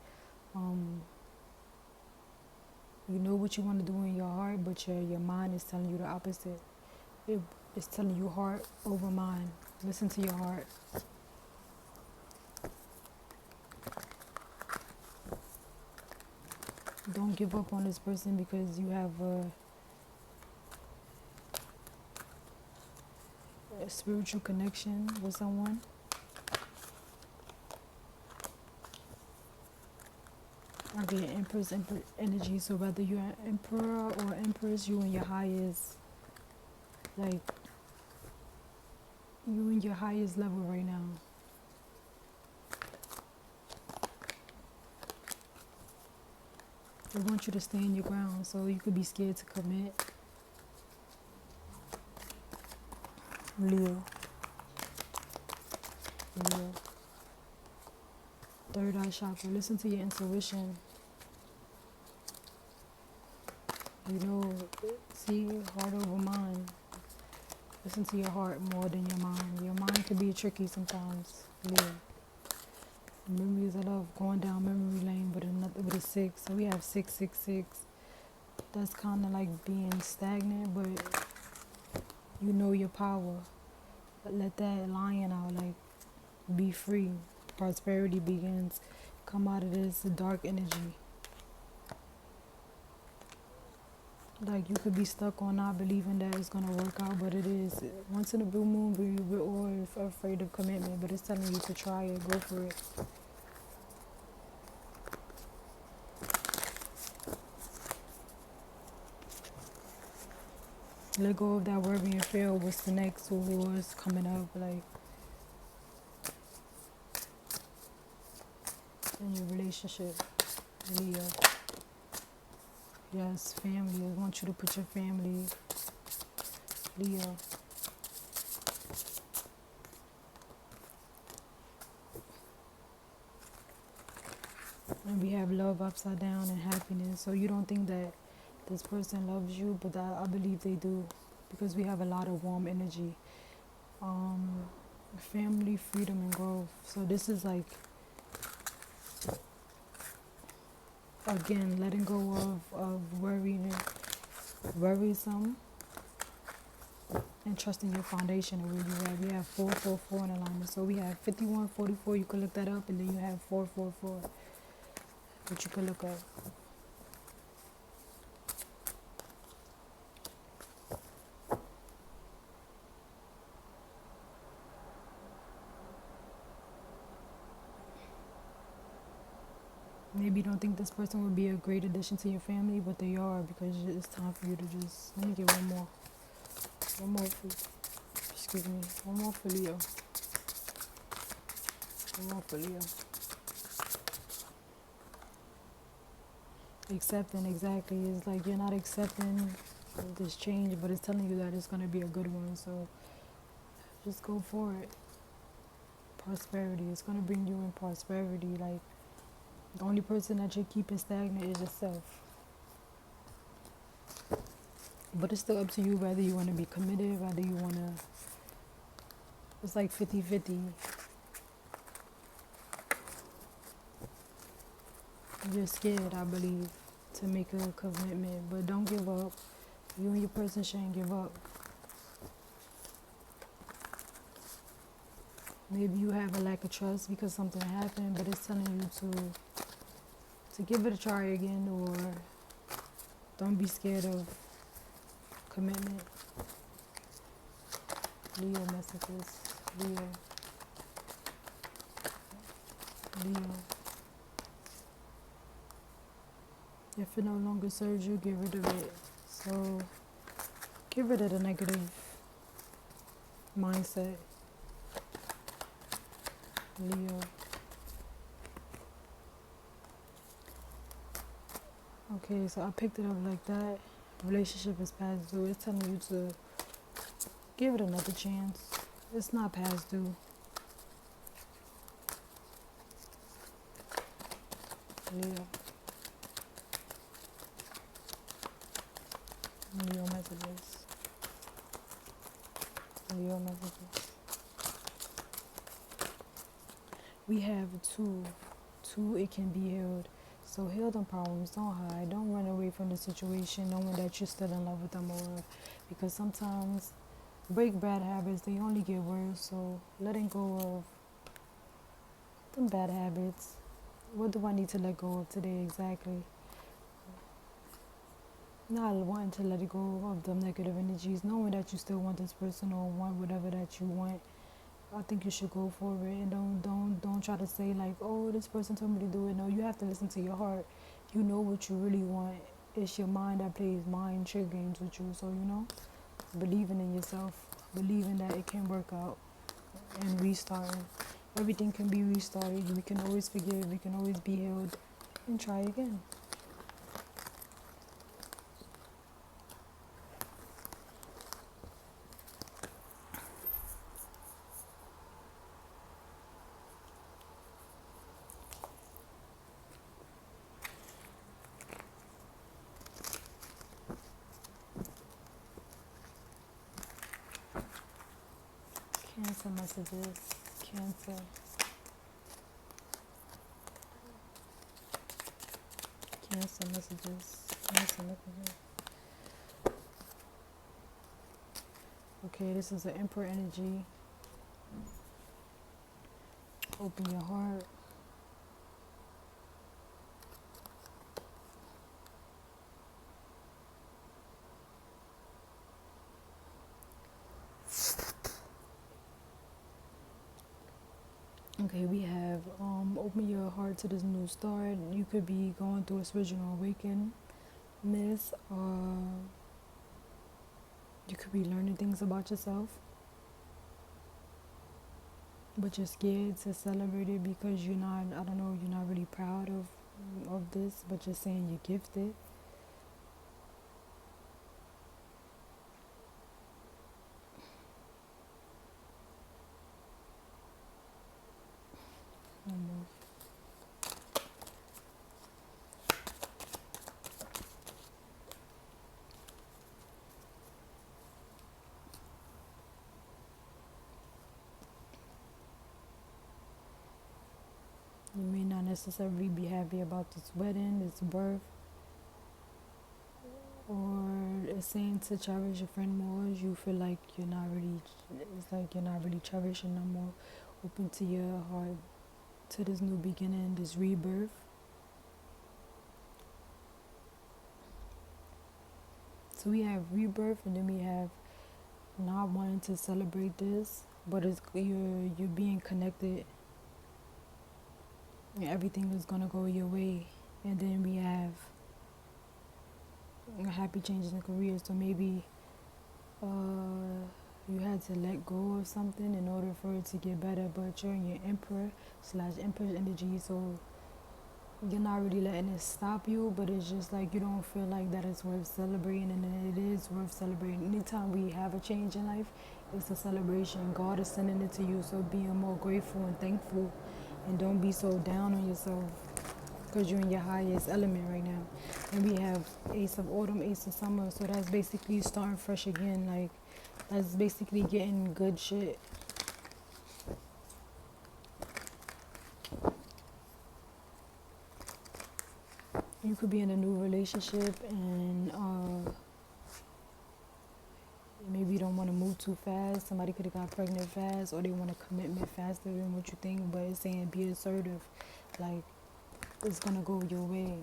you know what you want to do in your heart, but your mind is telling you the opposite. It's telling you heart over mind. Listen to your heart. Don't give up on this person because you have a spiritual connection with someone. I get Empress energy, so whether you're an Emperor or Empress, you in your highest, like, you in your highest level right now. They want you to stand your ground, so you could be scared to commit. Leo. Third eye chakra. Listen to your intuition. You know, see, heart over mind. Listen to your heart more than your mind. Your mind can be tricky sometimes. Leo. Memories of love, going down memory lane with a 6. So we have 666. That's kind of like being stagnant, but you know your power. But let that lion out, like, be free. Prosperity begins. Come out of this dark energy. Like, you could be stuck on not believing that it's going to work out, but it is. Once in a blue moon, we're all afraid of commitment, but it's telling you to try it, go for it. Let go of that worry and fear. What's the next wars coming up, like, in your relationship, Leo. Yes, family. I want you to put your family, Leo. And we have love upside down and happiness. So you don't think that this person loves you, but I believe they do, because we have a lot of warm energy. Family, freedom, and growth. So this is like, again, letting go of worrisome, and trusting your foundation of where you are. We have 444 in alignment. So we have 5144. You can look that up, and then you have 444, which you can look up. Maybe you don't think this person would be a great addition to your family, but they are, because it's time for you to just, let me get one more for, one more for Leo. One more for Leo. Accepting, exactly. It's like you're not accepting this change, but it's telling you that it's going to be a good one, so just go for it. Prosperity, it's going to bring you in prosperity. Like, the only person that you're keeping stagnant is yourself. But it's still up to you whether you want to be committed, whether you want to... It's like 50-50. You're scared, I believe, to make a commitment, but don't give up. You and your person shouldn't give up. Maybe you have a lack of trust because something happened, but it's telling you to give it a try again, or don't be scared of commitment. Leo messages. Leo. If it no longer serves you, get rid of it. So get rid of the negative mindset. Leo. Okay, so I picked it up like that. Relationship is past due. It's telling you to give it another chance. It's not past due. Leo. Leo messages. Leo messages. We have two. Two, it can be healed. So heal them problems. Don't hide. Don't run away from the situation knowing that you're still in love with them, or because sometimes break bad habits, they only get worse. So letting go of them bad habits. What do I need to let go of today exactly? Not wanting to let go of the negative energies, knowing that you still want this person or want whatever that you want. I think you should go for it, and don't try to say like, oh, this person told me to do it. No, you have to listen to your heart. You know what you really want. It's your mind that plays mind trick games with you. So believing in yourself, believing that it can work out, and restarting. Everything can be restarted. We can always forgive. We can always be healed, and try again. Cancer messages. Cancer. Cancer messages. Cancer messages. Okay, this is an Emperor energy. Open your heart. Okay, we have open your heart to this new start. You could be going through a spiritual awakening, miss. You could be learning things about yourself, but you're scared to celebrate it because you're not. I don't know. You're not really proud of this, but you're saying you're gifted. You may not necessarily be happy about this wedding, this birth, or it's saying to cherish your friend more. You feel like you're not really, it's like you're not really cherishing no more. Open to your heart, to this new beginning, this rebirth. So we have rebirth, and then we have not wanting to celebrate this, but it's you're being connected. And everything is gonna go your way. And then we have happy changes in career. So maybe you had to let go of something in order for it to get better, but you're in your Emperor/Empress energy, so you're not really letting it stop you, but it's just like you don't feel like that it's worth celebrating, and then it is worth celebrating. Anytime we have a change in life, it's a celebration. God is sending it to you, so being more grateful and thankful, and don't be so down on yourself because you're in your highest element right now. And we have Ace of Autumn, Ace of Summer, so that's basically starting fresh again. Like, that's basically getting good shit. You could be in a new relationship and maybe you don't want to move too fast. Somebody could have got pregnant fast, or they want a commitment faster than what you think. But it's saying be assertive, like it's gonna go your way.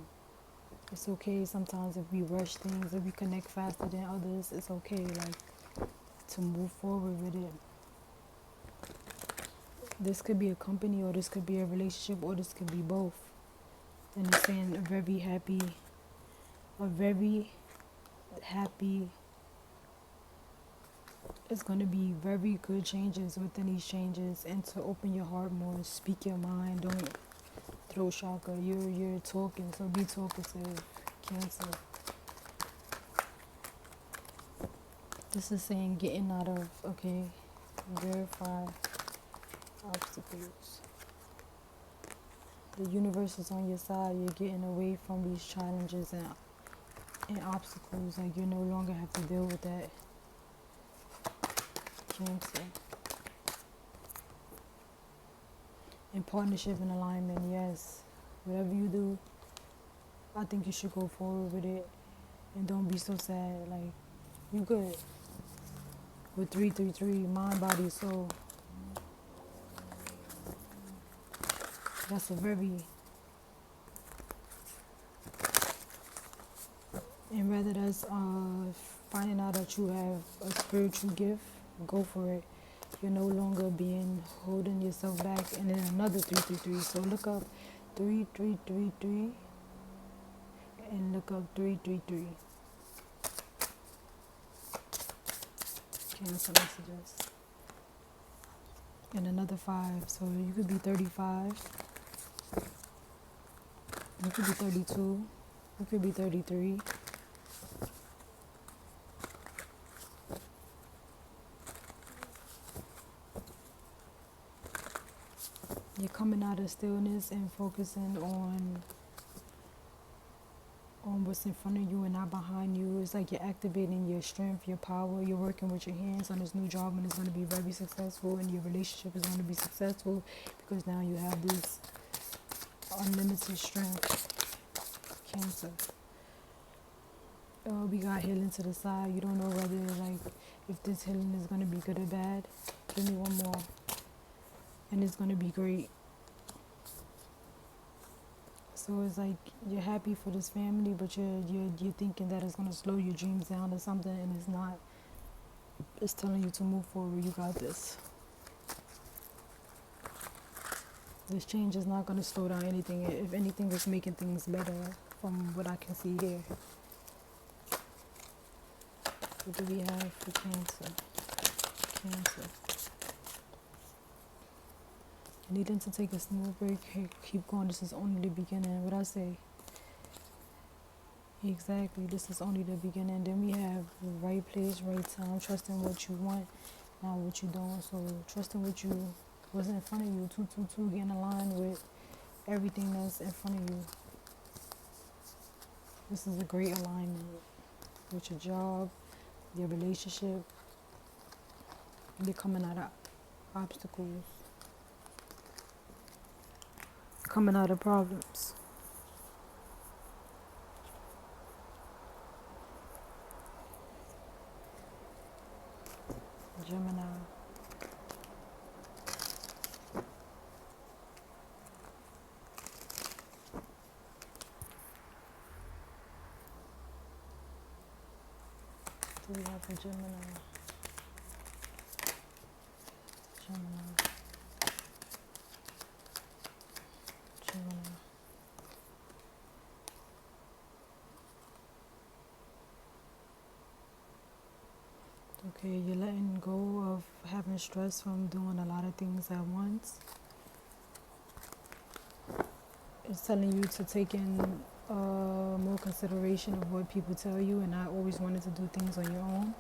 It's okay sometimes if we rush things, if we connect faster than others. It's okay, like, to move forward with it. This could be a company, or this could be a relationship, or this could be both. And it's saying a very happy, it's going to be very good changes within these changes. And to open your heart more, speak your mind, don't throat chakra. You're talking, so be talkative, Cancer. This is saying getting out of, okay, verify obstacles. The universe is on your side. You're getting away from these challenges and obstacles. Like, you no longer have to deal with that, Cancer. In partnership and alignment, yes. Whatever you do, I think you should go forward with it. And don't be so sad. Like, you good. With 333, mind, body, soul. That's a very... And rather that's finding out that you have a spiritual gift, go for it. You're no longer holding yourself back. And then another 333. So look up 3333 and look up 333. Cancel messages. And another 5. So you could be 35. You could be 32. You could be 33. You're coming out of stillness and focusing on what's in front of you and not behind you. It's like you're activating your strength, your power. You're working with your hands on this new job, and it's going to be very successful, and your relationship is going to be successful because now you have this unlimited strength, Cancer. We got healing to the side. You don't know whether, like, if this healing is going to be good or bad. Give me one more. And it's going to be great. So it's like you're happy for this family, but you're thinking that it's going to slow your dreams down or something, and it's not. It's telling you to move forward. You got this. This change is not going to slow down anything. If anything, it's making things better from what I can see here. What do we have for Cancer? Cancer. Needing to take a small break. Hey, keep going. This is only the beginning. What I say? Exactly. This is only the beginning. Then we have the right place, right time. Trusting what you want, not what you don't. So trusting what's in front of you. 222. Getting aligned with everything that's in front of you. This is a great alignment with your job, your relationship. You're coming out of obstacles. Coming out of problems. Gemini. What do we have for Gemini? Gemini. Okay, you're letting go of having stress from doing a lot of things at once. It's telling you to take in more consideration of what people tell you and not always wanting to do things on your own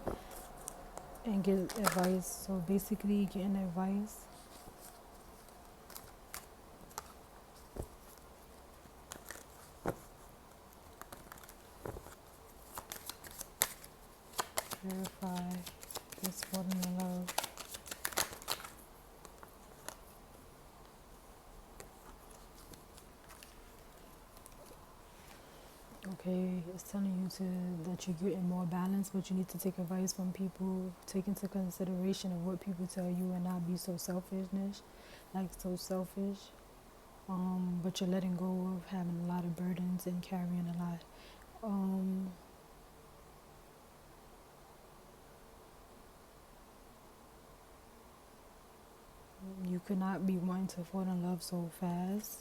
and get advice. So basically getting advice. Verify this falling in love. It's telling you that you're getting more balance, but you need to take advice from people. Take into consideration of what people tell you and not be so so selfish. But you're letting go of having a lot of burdens and carrying a lot. You could not be wanting to fall in love so fast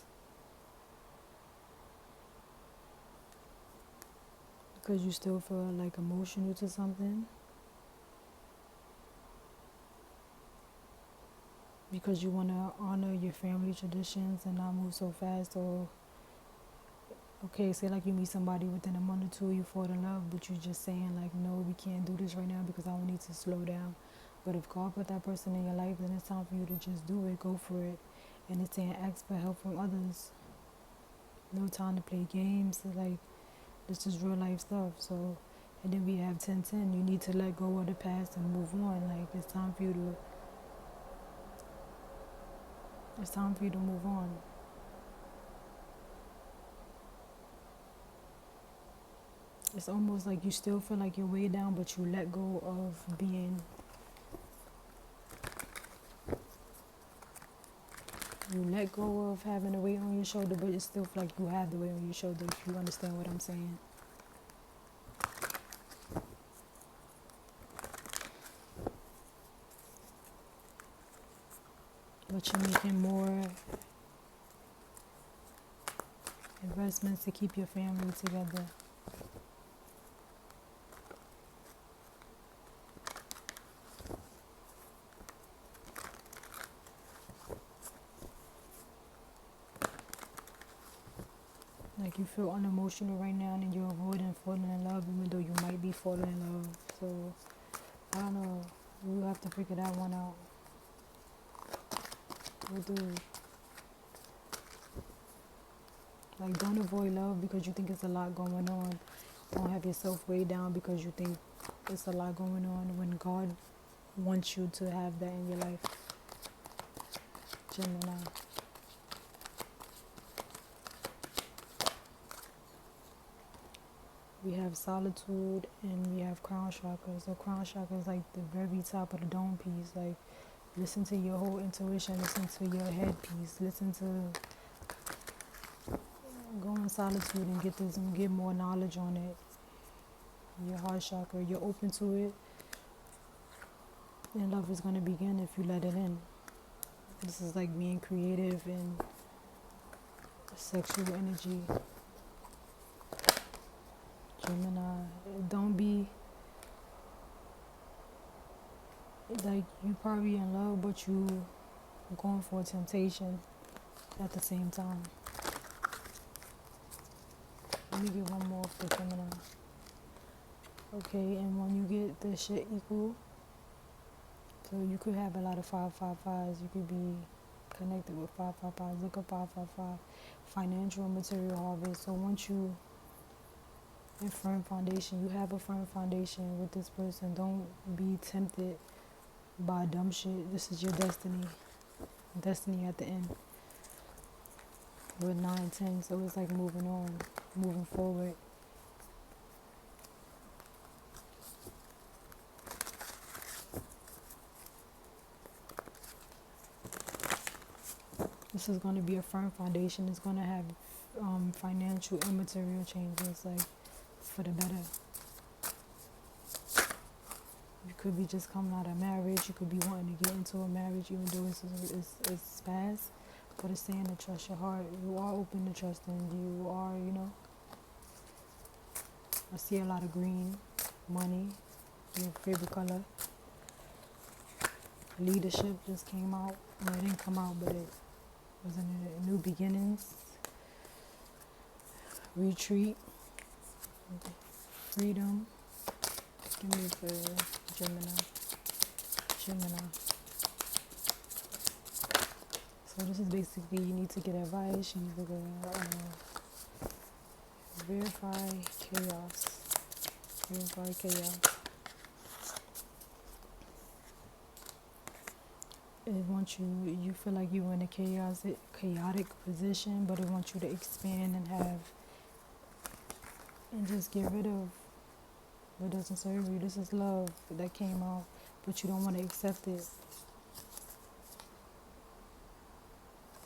because you still feel like emotional to something. Because you want to honor your family traditions and not move so fast. Or, okay, say like you meet somebody within a month or two, you fall in love, but you're just saying like, no, we can't do this right now because I need to slow down. But if God put that person in your life, then it's time for you to just do it, go for it. And it's saying ask for help from others. No time to play games. It's like, this is real life stuff. So, and then we have 10-10. You need to let go of the past and move on. Like, it's time for you to move on. It's almost like you still feel like you're way down, but you let go of being. You let go of having the weight on your shoulder, but it still feel like you have the weight on your shoulder, if you understand what I'm saying. But you're making more investments to keep your family together. Like you feel unemotional right now and you're avoiding falling in love even though you might be falling in love. So, I don't know. You have to figure that one out. What do? Like, don't avoid love because you think it's a lot going on. Don't have yourself weighed down because you think it's a lot going on when God wants you to have that in your life. Gemini. We have solitude and we have crown chakra. So crown chakra is like the very top of the dome piece. Like, listen to your whole intuition, listen to your head piece, listen to, go in solitude and get this and get more knowledge on it. Your heart chakra, you're open to it, and love is going to begin if you let it in. This is like being creative and sexual energy. Gemini, don't be like, you probably in love, but you going for temptation at the same time. Let me get one more for Gemini. Okay, and when you get the shit equal, so you could have a lot of 555s. You could be connected with 555s. Look up 555. Financial and material harvest. So once you a firm foundation, you have a firm foundation with this person. Don't be tempted by dumb shit. This is your destiny. Destiny at the end. With 9-10, so it's like moving on, moving forward. This is going to be a firm foundation. It's going to have financial and material changes, like, for the better. You could be just coming out of marriage. You could be wanting to get into a marriage, even though it's past. But it's saying to trust your heart. You are open to trusting. You are, I see a lot of green, money, your favorite color. Leadership just came out. No, it didn't come out, but it was in a new beginnings. Retreat. Freedom. Give me for Gemini. So this is basically, you need to get advice. You need to go verify chaos. Verify chaos. It wants you feel like you're in a chaotic position, but it wants you to expand and have and just get rid of what doesn't serve you. This is love that came out, but you don't want to accept it.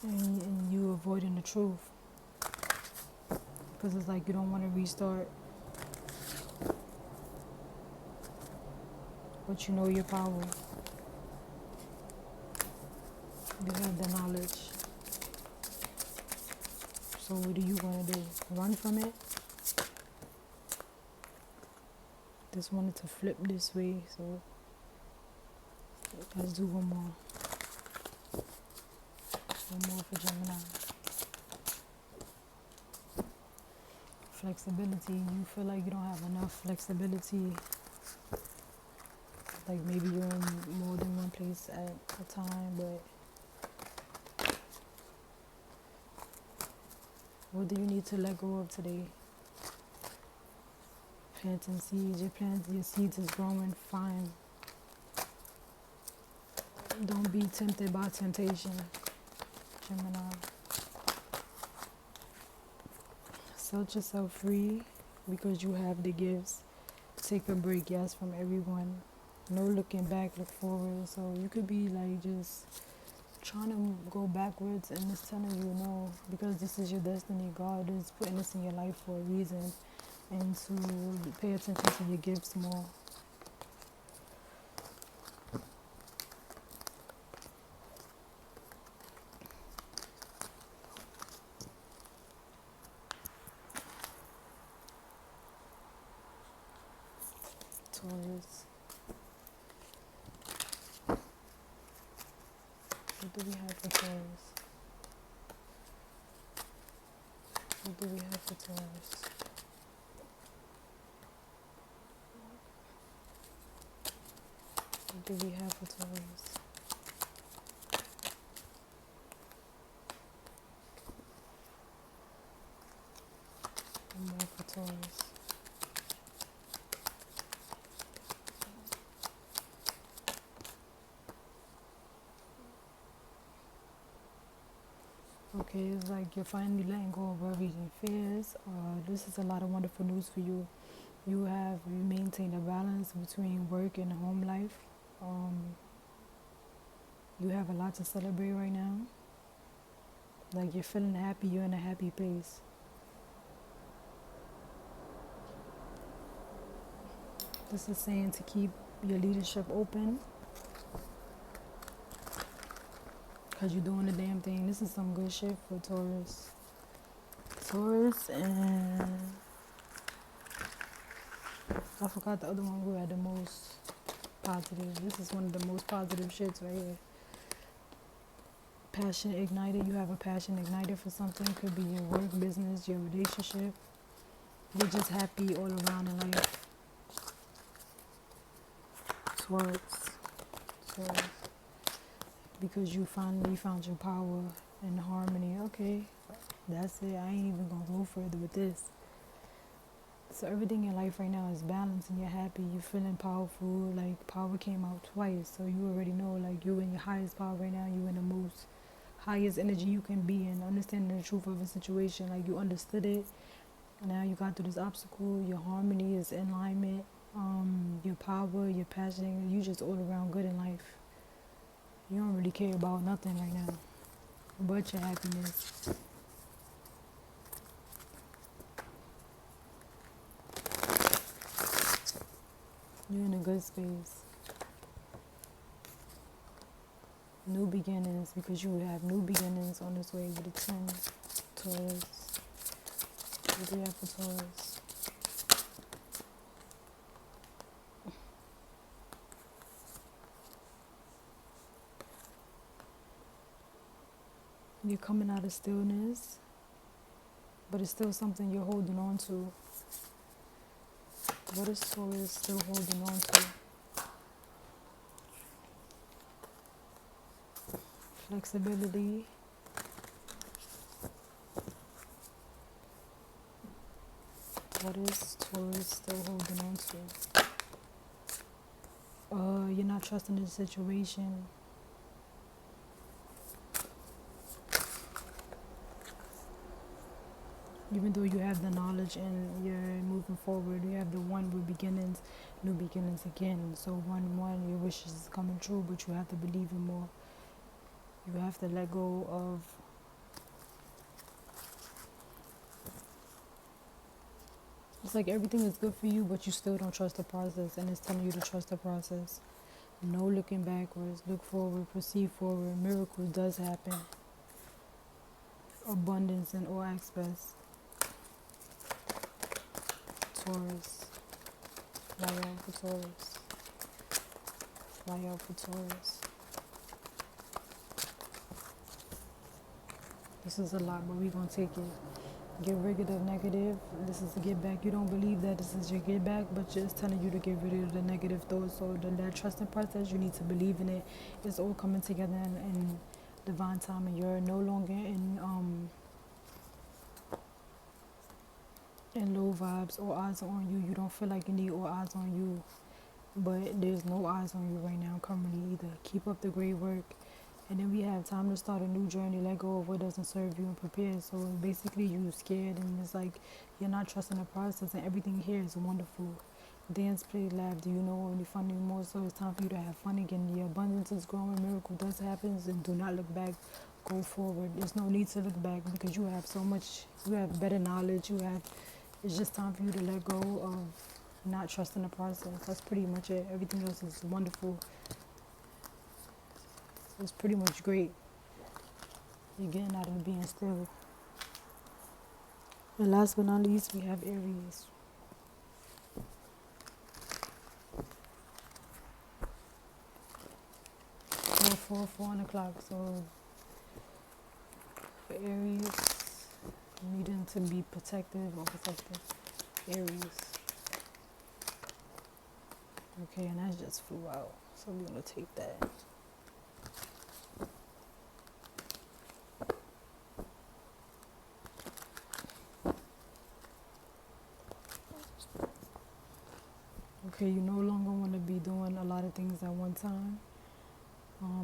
And you avoiding the truth. Because it's like you don't want to restart. But you know your power. You have the knowledge. So what do you want to do? Run from it? Just wanted to flip this way, so let's do one more. One more for Gemini. Flexibility. You feel like you don't have enough flexibility. Like maybe you're in more than one place at a time, but what do you need to let go of today? Planting seeds. Your seeds is growing fine. Don't be tempted by temptation, Gemini. Set yourself free because you have the gifts. Take a break, yes, from everyone. No looking back, look forward. So you could be like just trying to go backwards, and it's telling you no, because this is your destiny. God is putting this in your life for a reason, and to pay attention to your gifts more. Taurus. What do we have for Taurus? What do we have for Taurus? What do we have for Taurus? One more for Taurus. Okay, it's like you're finally letting go of worries and fears. This is a lot of wonderful news for you. You maintained a balance between work and home life. You have a lot to celebrate right now. Like you're feeling happy, you're in a happy place. This is saying to keep your leadership open, because you're doing the damn thing. This is some good shit for Taurus. Taurus, and I forgot the other one who had the most positive. This is one of the most positive shits right here. Passion ignited. You have a passion ignited for something. Could be your work, business, your relationship. You're just happy all around in life. Taurus. Because you finally found your power and harmony. Okay, that's it. I ain't even gonna go further with this. So everything in life right now is balanced, and you're happy. You're feeling powerful. Like power came out twice, so you already know. Like you're in your highest power right now. You're in the most highest energy you can be in. Understanding the truth of a situation. Like you understood it. Now you got through this obstacle. Your harmony is in alignment. Your power, your passion. You just all around good in life. You don't really care about nothing right now but your happiness. You're in a good space. New beginnings, because you would have new beginnings on this way with the 10. Taurus. What do you have for Taurus? You're coming out of stillness, but it's still something you're holding on to. What is Taurus still holding on to? Flexibility. What is Taurus still holding on to? You're not trusting the situation. Even though you have the knowledge and you're moving forward, you have the one with beginnings, new beginnings again. So one, your wishes is coming true, but you have to believe in more. You have to let go of it's like everything is good for you, but you still don't trust the process, and it's telling you to trust the process. No looking backwards, look forward, proceed forward. Miracles does happen. Abundance in all aspects. Taurus. Fly out for Taurus. Fly out for Taurus. This is a lot, but we're going to take it. Get rid of the negative. This is to get back. You don't believe that this is your get back, but it's telling you to get rid of the negative thoughts. So that trusting process, you need to believe in it. It's all coming together in divine time, and you're no longer in low vibes. All eyes are on you. You don't feel like you need all eyes on you, but there's no eyes on you right now currently either. Keep up the great work. And then we have time to start a new journey, let go of what doesn't serve you, and prepare. So basically you're scared, and it's like you're not trusting the process, and everything here is wonderful. Dance, play, laugh. Do you know any fun anymore? So it's time for you to have fun again. Your abundance is growing, miracle does happen, and do not look back. Go forward. There's no need to look back because you have so much, you have better knowledge, it's just time for you to let go of not trusting the process. That's pretty much it. Everything else is wonderful. It's pretty much great. You're getting out of being still. And last but not least, we have Aries. Four on the clock. So for Aries, needing to be protective or protective. Aries. Okay, and that just flew out. So we're gonna take that. Okay, you no longer want to be doing a lot of things at one time.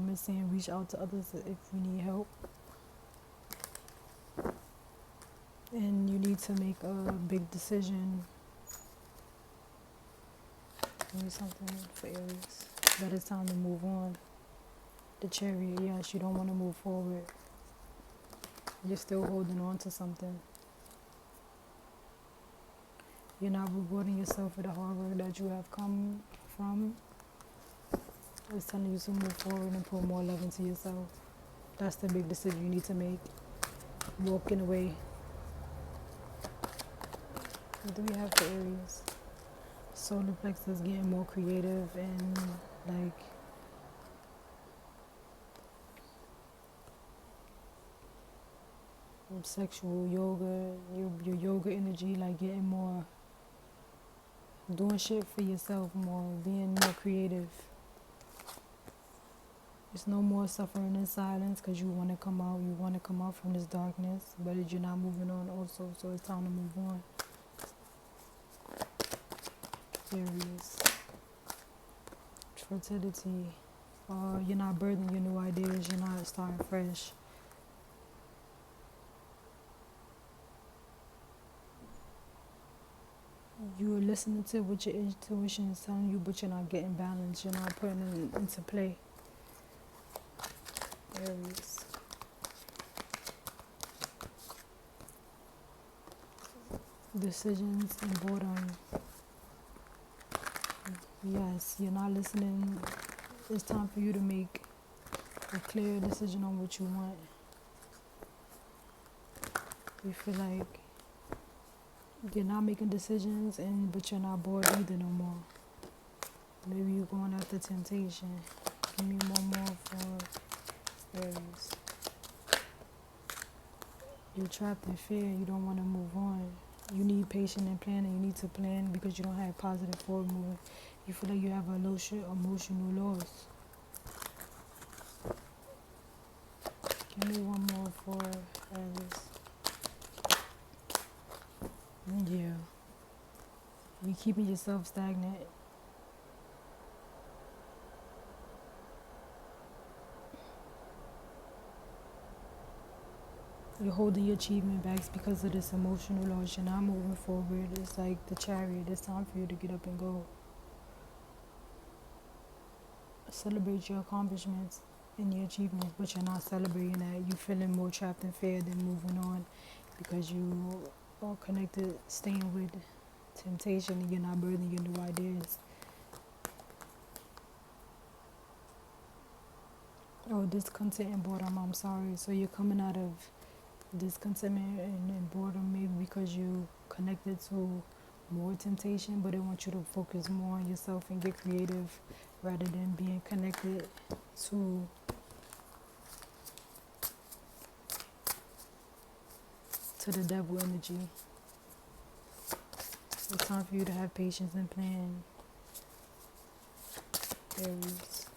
It's saying reach out to others if you need help. And you need to make a big decision. Maybe something for Aries. That it's time to move on. The Chariot, yes, you don't want to move forward. You're still holding on to something. You're not rewarding yourself for the hard work that you have come from. It's telling you to move forward and put more love into yourself. That's the big decision you need to make. Walking away. What do we have for Aries? Solar plexus getting more creative and like sexual yoga, your yoga energy, like getting more, doing shit for yourself more, being more creative. There's no more suffering in silence because you want to come out from this darkness, but you're not moving on also, so it's time to move on. Aries. Fertility. You're not birthing your new ideas, you're not starting fresh. You're listening to what your intuition is telling you, but you're not getting balance. You're not putting it into play. Aries. Decisions and boredom. Yes, you're not listening. It's time for you to make a clear decision on what you want. You feel like you're not making decisions, but you're not bored either no more. Maybe you're going after temptation. Give me one more for Aries. You're trapped in fear. You don't want to move on. You need patience and planning. You need to plan because you don't have positive forward movement. You feel like you have a emotional loss. Give me one more for Aries. Yeah. You're keeping yourself stagnant. You're holding your achievement back because of this emotional loss. You're not moving forward. It's like the Chariot. It's time for you to get up and go. Celebrate your accomplishments and your achievements, but you're not celebrating that. You're feeling more trapped in fear than moving on because you are connected, staying with temptation, and you're not birthing your new ideas. Oh, discontent and boredom, I'm sorry. So you're coming out of discontentment and boredom maybe because you connected to more temptation, but they want you to focus more on yourself and get creative rather than being connected to the devil energy. It's time for you to have patience and plan, Aries.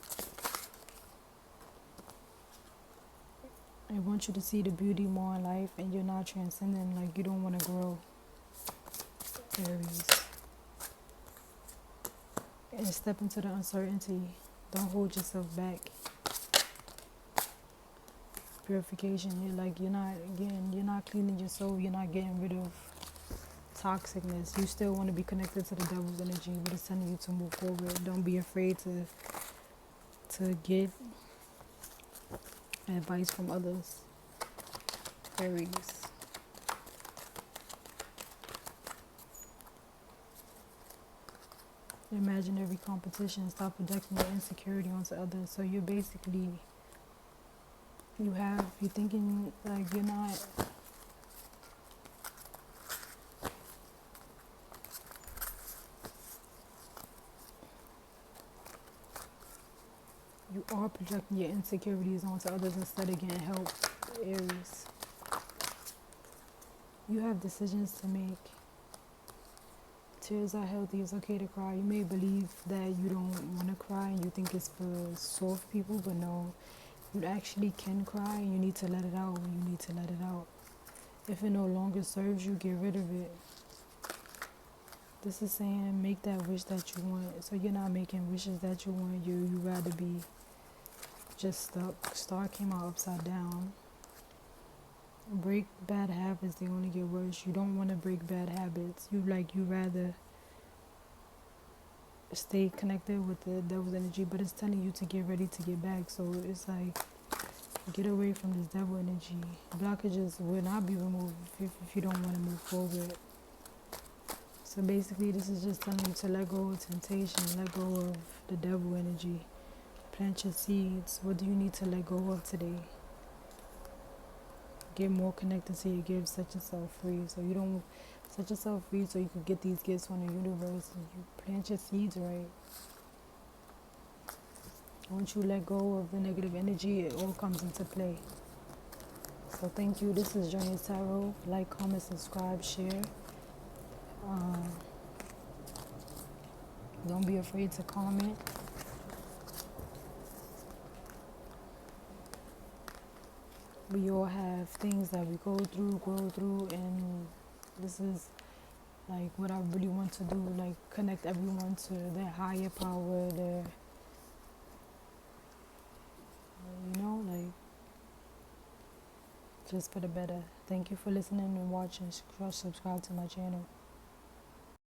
I want you to see the beauty more in life, and you're not transcending, like you don't want to grow, Aries. And step into the uncertainty. Don't hold yourself back. Purification. You're not cleaning your soul. You're not getting rid of toxicness. You still want to be connected to the devil's energy, but it's telling you to move forward. Don't be afraid to get advice from others, Aries. Imaginary competition. Stop projecting your insecurity onto others. So you're basically, you're thinking like you're not, you are projecting your insecurities onto others instead of getting help, Aries. You have decisions to make. Tears are healthy. It's okay to cry. You may believe that you don't want to cry and you think it's for soft people, but no, you actually can cry and you need to let it out when you need to let it out. If it no longer serves you, get rid of it. This is saying make that wish that you want. So you're not making wishes that you want. You rather be just stuck. Star came out upside down. Break bad habits, they only get worse. You don't want to break bad habits. You rather stay connected with the devil's energy, but it's telling you to get ready to get back. So it's like, get away from this devil energy. Blockages will not be removed if you don't want to move forward. So basically this is just telling you to let go of temptation, let go of the devil energy. Plant your seeds. What do you need to let go of today? Get more connected to your gifts. Set yourself free. So you don't set yourself free so you can get these gifts from the universe. You plant your seeds right. Once you let go of the negative energy, it all comes into play. So thank you. This is JourneysTarot. Like, comment, subscribe, share. Don't be afraid to comment. We all have things that we go through, and this is like what I really want to do, like connect everyone to their higher power, their, like just for the better. Thank you for listening and watching. Subscribe to my channel.